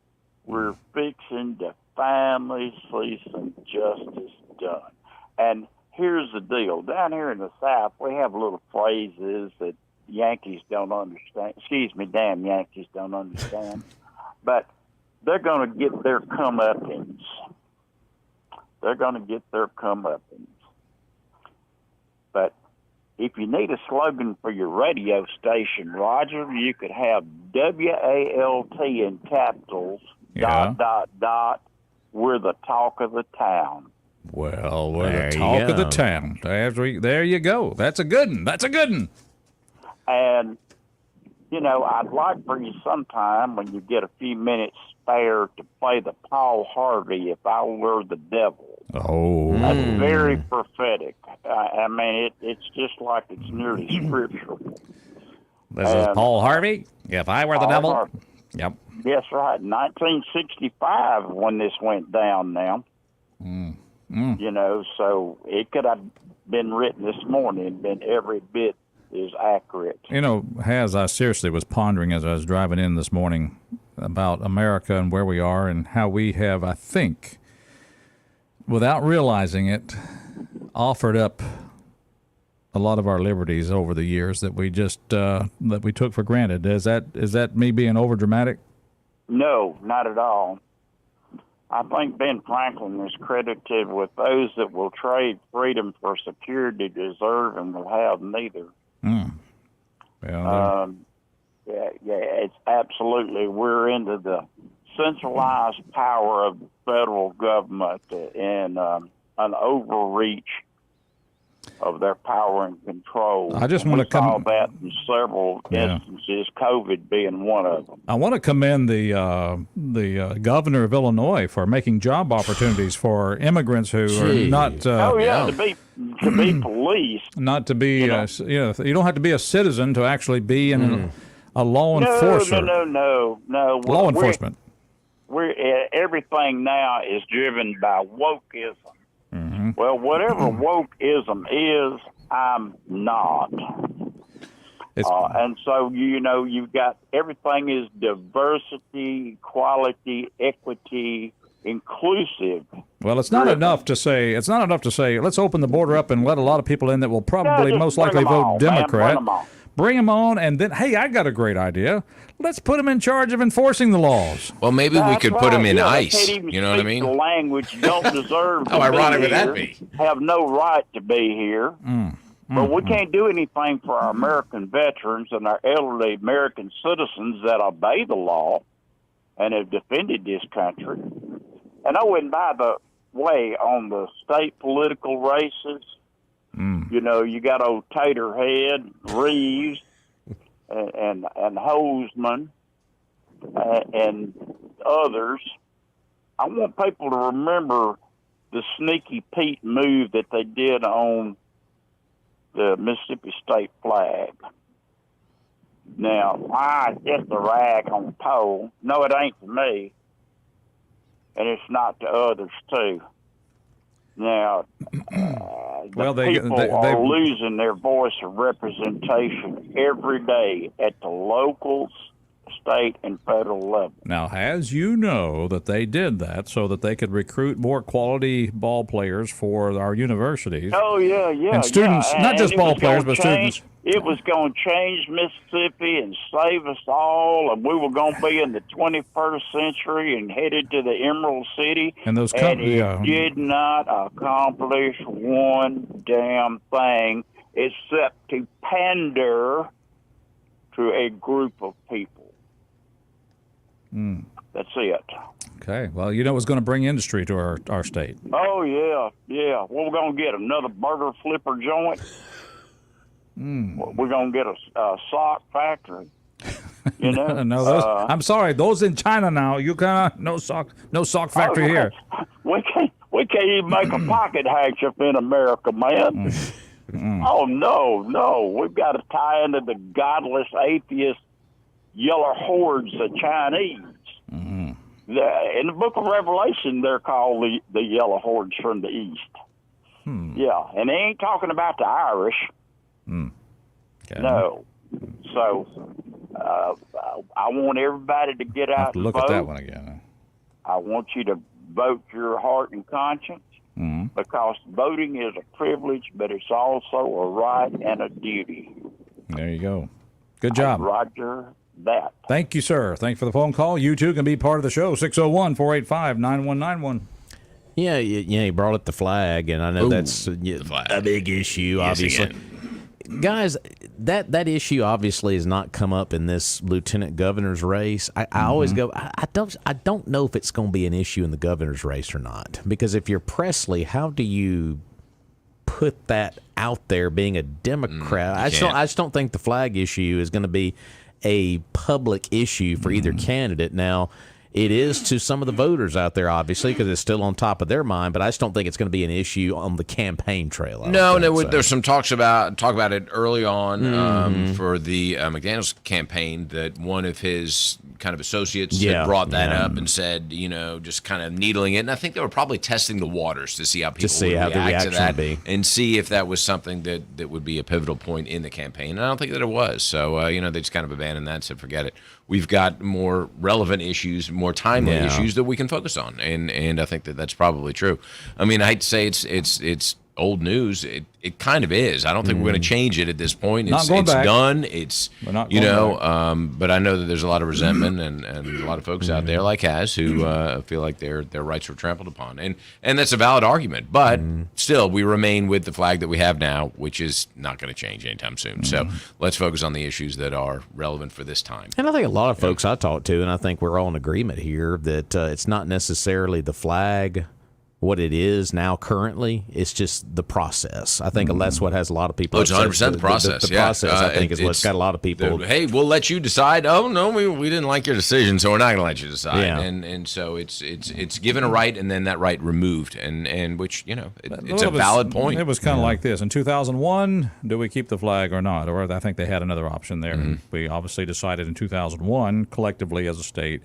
we're fixing to finally see some justice done. And here's the deal: down here in the South, we have little phrases that Yankees don't understand. Excuse me, damn Yankees don't understand. But they're going to get their comeuppance. They're going to get their comeuppance. But if you need a slogan for your radio station, Roger, you could have WALT in capitals, ... We're the talk of the town. Well, we're the talk of the town. There you go. That's a good one. And, I'd like for you sometime when you get a few minutes spare to play the Paul Harvey, If I Were the Devil. Oh. That's very prophetic. I mean, it's just like it's nearly scriptural. This is Paul Harvey, If I Were the Devil. Harvey. Yep. Yes, right. 1965 when this went down now. So it could have been written this morning, been every bit is accurate. Haz, I seriously was pondering as I was driving in this morning about America and where we are and how we have, I think, without realizing it, offered up a lot of our liberties over the years that we just that we took for granted. Is that me being overdramatic? No, not at all. I think Ben Franklin is credited with those that will trade freedom for security deserve and will have neither. Well, it's absolutely. We're into the centralized power of the federal government and an overreach of their power and control. I just want to saw that in several instances, COVID being one of them. I want to commend the governor of Illinois for making job opportunities for immigrants who are not. To be policed. Not to be. You don't have to be a citizen to actually be in a law enforcer. No. Law enforcement. We're everything now is driven by wokeism. Mm-hmm. Well, whatever wokeism is, I'm not. And so, you've got everything is diversity, equality, equity, inclusive. Well, it's not enough to say. Let's open the border up and let a lot of people in that will probably most likely vote Democrat. Bring them on, and then, hey, I got a great idea. Let's put them in charge of enforcing the laws. Well, maybe we could put them in ICE. You know what I mean? The language you don't deserve to How ironic would that be? be? Have no right to be here. But we can't do anything for our American veterans and our elderly American citizens that obey the law and have defended this country. And by the way, on the state political races, you got old Taterhead, Reeves, and Hoseman, and others. I want people to remember the sneaky Pete move that they did on the Mississippi state flag. Now, why just the rag on the pole? No, it ain't to me, and it's not to others too. Now, well, people are losing their voice of representation every day at the local, state, and federal level. Now, as you know, that they did that so that they could recruit more quality ball players for our universities. Oh, yeah. And students, not just ball players, but students. It was going to change Mississippi and save us all, and we were going to be in the 21st century and headed to the Emerald City. And those it did not accomplish one damn thing except to pander to a group of people. That's it. Okay. Well, you know what's going to bring industry to our state. Oh, yeah. Well, we're going to get another burger flipper joint. We're going to get a sock factory. You know? No, those, I'm sorry. Those in China now, you cannot, no sock factory here. We can't even make a pocket handkerchief in America, man. Oh, no. We've got to tie into the godless, atheist, yellow hordes of Chinese. In the book of Revelation, they're called the yellow hordes from the east. Yeah, and they ain't talking about the Irish. Okay. No. So I want everybody to get out and look vote. At that one again. I want you to vote your heart and conscience because voting is a privilege, but it's also a right and a duty. There you go. Good job. Roger that. Thank you, sir. Thanks for the phone call. You too can be part of the show. 601-485-9191. Yeah, you brought up the flag, and I know that's a big issue, obviously. Guys, that issue obviously has not come up in this lieutenant governor's race. I always go, I don't know if it's going to be an issue in the governor's race or not. Because if you're Presley, how do you put that out there being a Democrat? I just don't think the flag issue is going to be a public issue for either candidate. Now, it is to some of the voters out there, obviously, because it's still on top of their mind. But I just don't think it's going to be an issue on the campaign trail. There's some talk about it early on for the McDaniels campaign that one of his kind of associates had brought that up and said, just kind of needling it. And I think they were probably testing the waters to see how people would react to that and see if that was something that would be a pivotal point in the campaign. And I don't think that it was. So, they just kind of abandoned that and said, forget it. We've got more relevant issues, more timely issues that we can focus on, and I think that's probably true. I mean, I'd say it's old news. It kind of is. I don't think we're going to change it at this point. It's done. It's but I know that there's a lot of resentment and a lot of folks out there like Haz who feel like their rights were trampled upon, and that's a valid argument. But still, we remain with the flag that we have now, which is not going to change anytime soon. So let's focus on the issues that are relevant for this time. And I think a lot of folks I talk to, and I think we're all in agreement here that it's not necessarily the flag. What it is now currently, it's just the process. I think that's what has a lot of people. It's 100% the process. The process, I think, is what's got a lot of people. Hey, we'll let you decide. Oh no, we didn't like your decision, so we're not going to let you decide. Yeah. And so it's given a right, and then that right removed, and which it's a valid point. It was kind of like this in 2001. Do we keep the flag or not? Or I think they had another option there. We obviously decided in 2001 collectively as a state,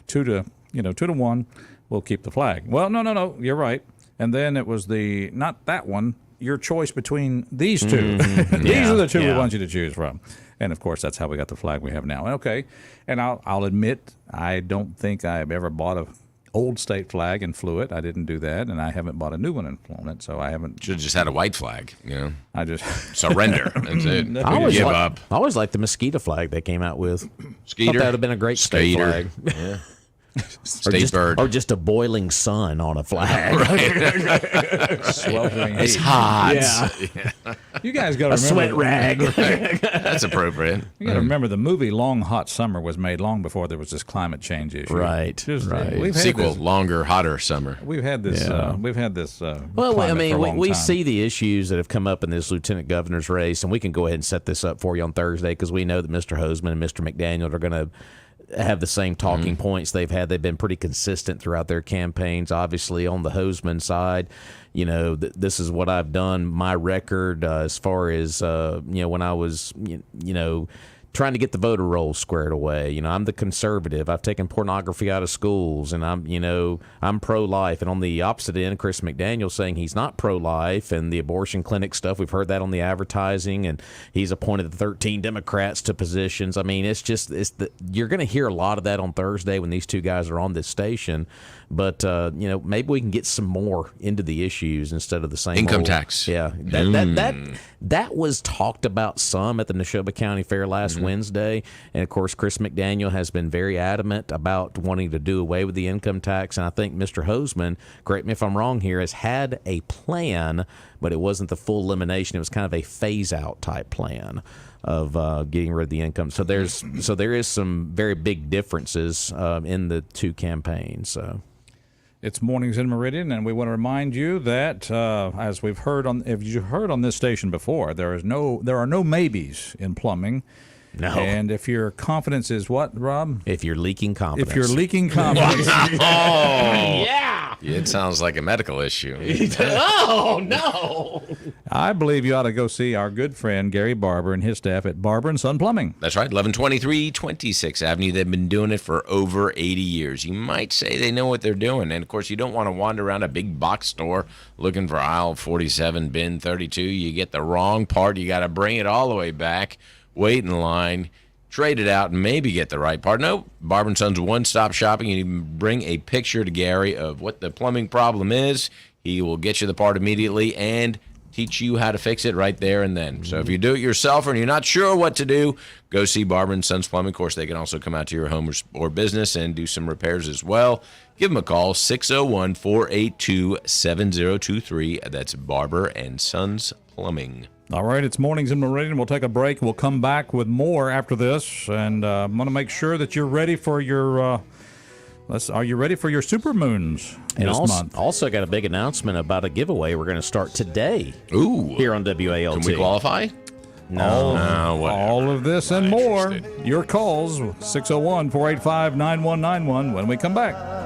2-1. We'll keep the flag. Well, no, you're right. And then it was not that one, your choice between these two. These are the two we want you to choose from. And, of course, that's how we got the flag we have now. Okay. And I'll admit, I don't think I've ever bought a old state flag and flew it. I didn't do that, and I haven't bought a new one and flown it, so I haven't. Should have just had a white flag, I just surrender. That's it. I always liked the mosquito flag they came out with. Skeeter. That would have been a great state flag. Yeah. State bird. Or just a boiling sun on a flag. Sweltering It's hot. Yeah. You guys got to remember. A sweat rag. That's appropriate. You got to remember the movie Long Hot Summer was made long before there was this climate change issue. Right. We've had Sequel, Longer, Hotter Summer. We've had this. Well, I mean, we see the issues that have come up in this lieutenant governor's race, and we can go ahead and set this up for you on Thursday because we know that Mr. Hoseman and Mr. McDaniel are going to have the same talking points they've had. They've been pretty consistent throughout their campaigns. Obviously, on the Hoseman side, this is what I've done. My record as far as when I was trying to get the voter rolls squared away. I'm the conservative. I've taken pornography out of schools, and I'm pro-life. And on the opposite end, Chris McDaniel saying he's not pro-life, and the abortion clinic stuff. We've heard that on the advertising, and he's appointed the 13 Democrats to positions. I mean, you're going to hear a lot of that on Thursday when these two guys are on this station. But maybe we can get some more into the issues instead of the same income old, tax. Yeah, that was talked about some at the Neshoba County Fair last Wednesday, and of course Chris McDaniel has been very adamant about wanting to do away with the income tax. And I think Mr. Hoseman, correct me if I'm wrong here, has had a plan, but it wasn't the full elimination. It was kind of a phase out type plan of getting rid of the income. So there is some very big differences in the two campaigns. So. It's Mornings in Meridian, and we want to remind you that, as we've heard if you heard on this station before, there are no maybes in plumbing. No. And if your confidence is what, Rob? If you're leaking confidence. If you're leaking confidence. Yeah. It sounds like a medical issue. Oh, no. I believe you ought to go see our good friend Gary Barber and his staff at Barber & Son Plumbing. That's right, 1123 26th Avenue. They've been doing it for over 80 years. You might say they know what they're doing. And, of course, you don't want to wander around a big box store looking for aisle 47, bin 32. You get the wrong part. You got to bring it all the way back, wait in line, trade it out, and maybe get the right part. No, Barber & Son's one-stop shopping. You can bring a picture to Gary of what the plumbing problem is. He will get you the part immediately and teach you how to fix it right there and then. So if you do it yourself and you're not sure what to do, go see Barber & Son's Plumbing. Of course, they can also come out to your home or business and do some repairs as well. Give them a call, 601-482-7023. That's Barber & Son's Plumbing. All right, it's Mornings in Meridian. We'll take a break. We'll come back with more after this, and I want to make sure that you're ready for your. Are you ready for your supermoons this month? Also got a big announcement about a giveaway we're going to start today. Ooh, here on WALT. Can we qualify? No. All of this and more. Your calls, 601-485-9191 when we come back.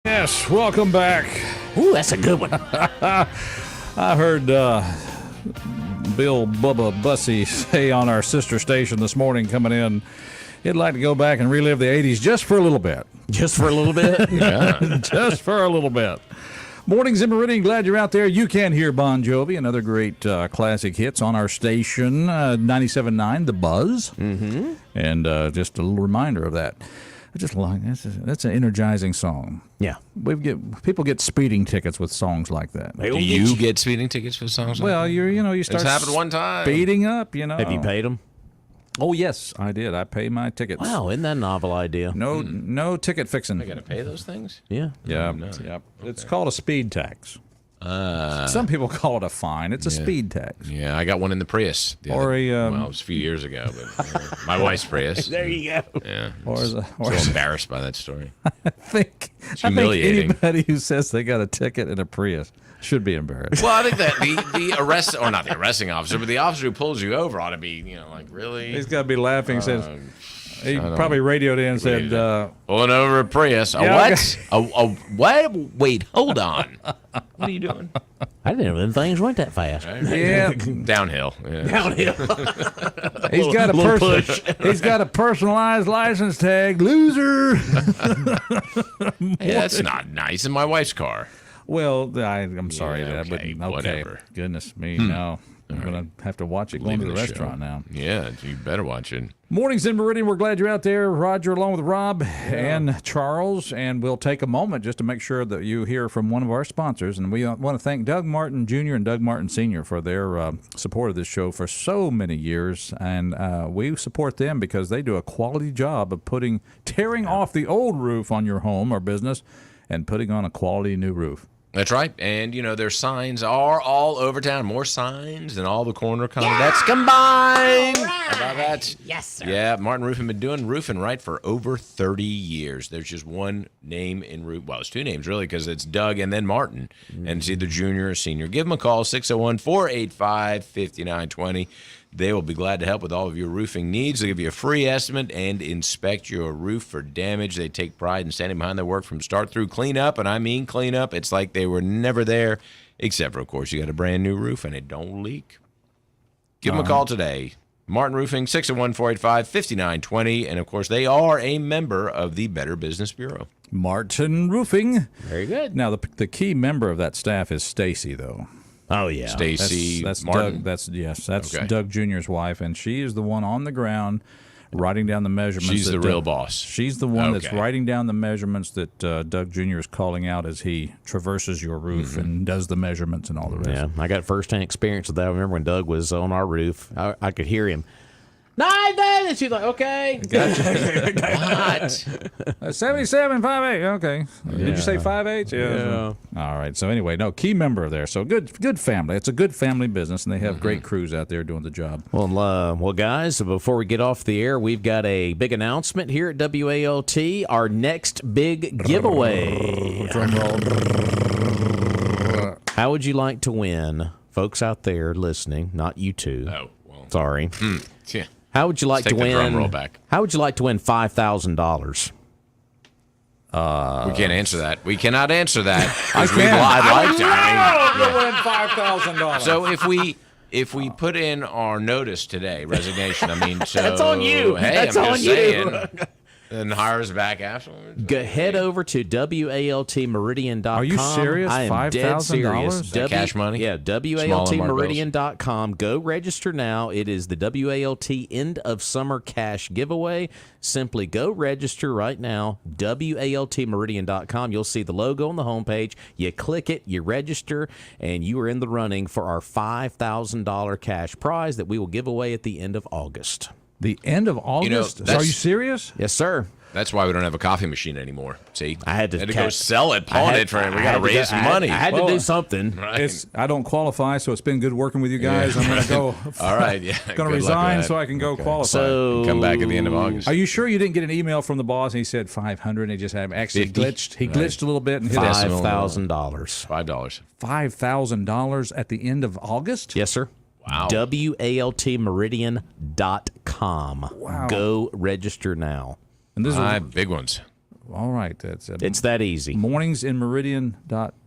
Yes, welcome back. Ooh, that's a good one. I heard Bill Bubba Bussy say on our sister station this morning coming in, he'd like to go back and relive the 80s just for a little bit. Just for a little bit? Yeah. Just for a little bit. Mornings in Meridian, glad you're out there. You can hear Bon Jovi and other great classic hits on our station, 97.9 The Buzz. Mm-hmm. And just a little reminder of that. I just like that's an energizing song. Yeah, people get speeding tickets with songs like that. Do you get speeding tickets for songs like that? Well, you start it's happened one time. Speeding up, Have you paid them? Oh yes, I did. I pay my tickets. Wow, isn't that a novel idea? No ticket fixing. I got to pay those things? Yeah. Yeah. No. Yep. It's called a speed tax. Some people call it a fine. It's a speed tax. Yeah, I got one in the Prius. Well, it was a few years ago, but my wife's Prius. There you go. Yeah. Or so embarrassed by that story. I think anybody who says they got a ticket in a Prius should be embarrassed. Well, I think that the arrest, or not the arresting officer, but the officer who pulls you over ought to be, like, really? He's got to be laughing. Says he probably radioed in and said, pulling over a Prius. What? What? Wait, hold on. What are you doing? I didn't know them things went that fast. Right? Yeah. Downhill. Yeah. Downhill. He's got a personalized license tag. Loser. Hey, that's not nice in my wife's car. Well, I'm sorry. Yeah, that okay, but whatever. Goodness me, no. I'm going to have to watch it going to the restaurant now. Yeah, you better watch it. Mornings in Meridian, we're glad you're out there. Roger along with Rob and Charles, and we'll take a moment just to make sure that you hear from one of our sponsors. And we want to thank Doug Martin Jr. and Doug Martin Sr. for their support of this show for so many years. And we support them because they do a quality job of tearing off the old roof on your home or business and putting on a quality new roof. That's right. And, their signs are all over town. More signs than all the corner condominiums combined. All right. How about that? Yes, sir. Yeah, Martin Roofing been doing roofing right for over 30 years. There's just one name in roof. Well, it's two names, really, because it's Doug and then Martin. And it's either junior or senior. Give them a call, 601-485-5920. They will be glad to help with all of your roofing needs. They'll give you a free estimate and inspect your roof for damage. They take pride in standing behind their work from start through cleanup, and I mean cleanup. It's like they were never there, except for, of course, you got a brand new roof and it don't leak. Give them a call today. Martin Roofing, 601-485-5920. And, of course, they are a member of the Better Business Bureau. Martin Roofing. Very good. Now, the key member of that staff is Stacy, though. Oh, yeah. Stacy that's Martin. Doug. That's okay. Doug Jr.'s wife, and she is the one on the ground writing down the measurements. She's the real boss. She's the one that's writing down the measurements that Doug Jr. is calling out as he traverses your roof and does the measurements and all the rest. Yeah, I got firsthand experience with that. I remember when Doug was on our roof, I could hear him. And she's like, okay. What? 77.58. Okay. Did you say 5/8? Yeah. All right. So anyway, key member there. So good family. It's a good family business, and they have great crews out there doing the job. Well, guys, before we get off the air, we've got a big announcement here at WALT. Our next big giveaway. Drum roll. How would you like to win, folks out there listening? Not you two. Oh, well. Sorry. Yeah. How would you like to Take the win? drum roll back. How would you like to win $5,000? We can't answer that. We cannot answer that. I can. I'd like to. win $5,000. So if we put in our notice today, resignation, so That's on you. Hey, That's I'm on just you. saying, and hire us back afterwards. Head over to WALTmeridian.com. Are you serious? I am dead serious. Is that cash money? Yeah, WALTmeridian.com. Go register now. It is the WALT End of Summer Cash Giveaway. Simply go register right now, WALTmeridian.com. You'll see the logo on the homepage. You click it, you register, and you are in the running for our $5,000 cash prize that we will give away at the end of August. The end of August? Are you serious? Yes, sir. That's why we don't have a coffee machine anymore. See, I had to go sell it, pawn it for it. We got to raise some money. I had to do something. Right. I don't qualify, so it's been good working with you guys. I'm going to go. All right, yeah. Going to resign so I can go qualify. So come back at the end of August. Are you sure you didn't get an email from the boss and he said 500 and he just had actually 50? glitched? He glitched a little bit and hit $5,000. $5. $5,000 at the end of August? Yes, sir. Wow. WALTmeridian.com. Wow. Go register now. And this is big ones. All right. That's It's that easy. Morningsinmeridian.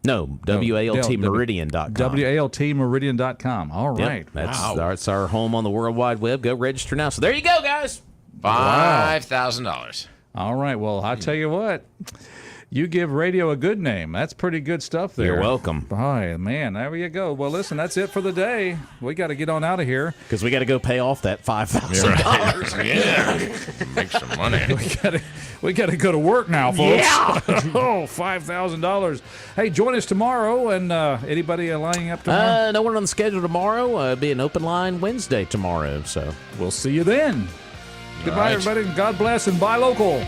No, WALTmeridian.com. WALTmeridian.com. All right. Yep, that's our home on the World Wide Web. Go register now. So there you go, guys. $5,000. All right. Well, I tell you what. You give radio a good name. That's pretty good stuff there. You're welcome. All right, man. There you go. Well, listen, that's it for the day. We got to get on out of here. Because we got to go pay off that $5,000. Yeah. Make some money. We got to go to work now, folks. Yeah. $5,000. Hey, join us tomorrow. And anybody lining up tomorrow? No one on the schedule tomorrow. It'll be an open line Wednesday tomorrow. So we'll see you then. Goodbye, everybody. God bless and buy local.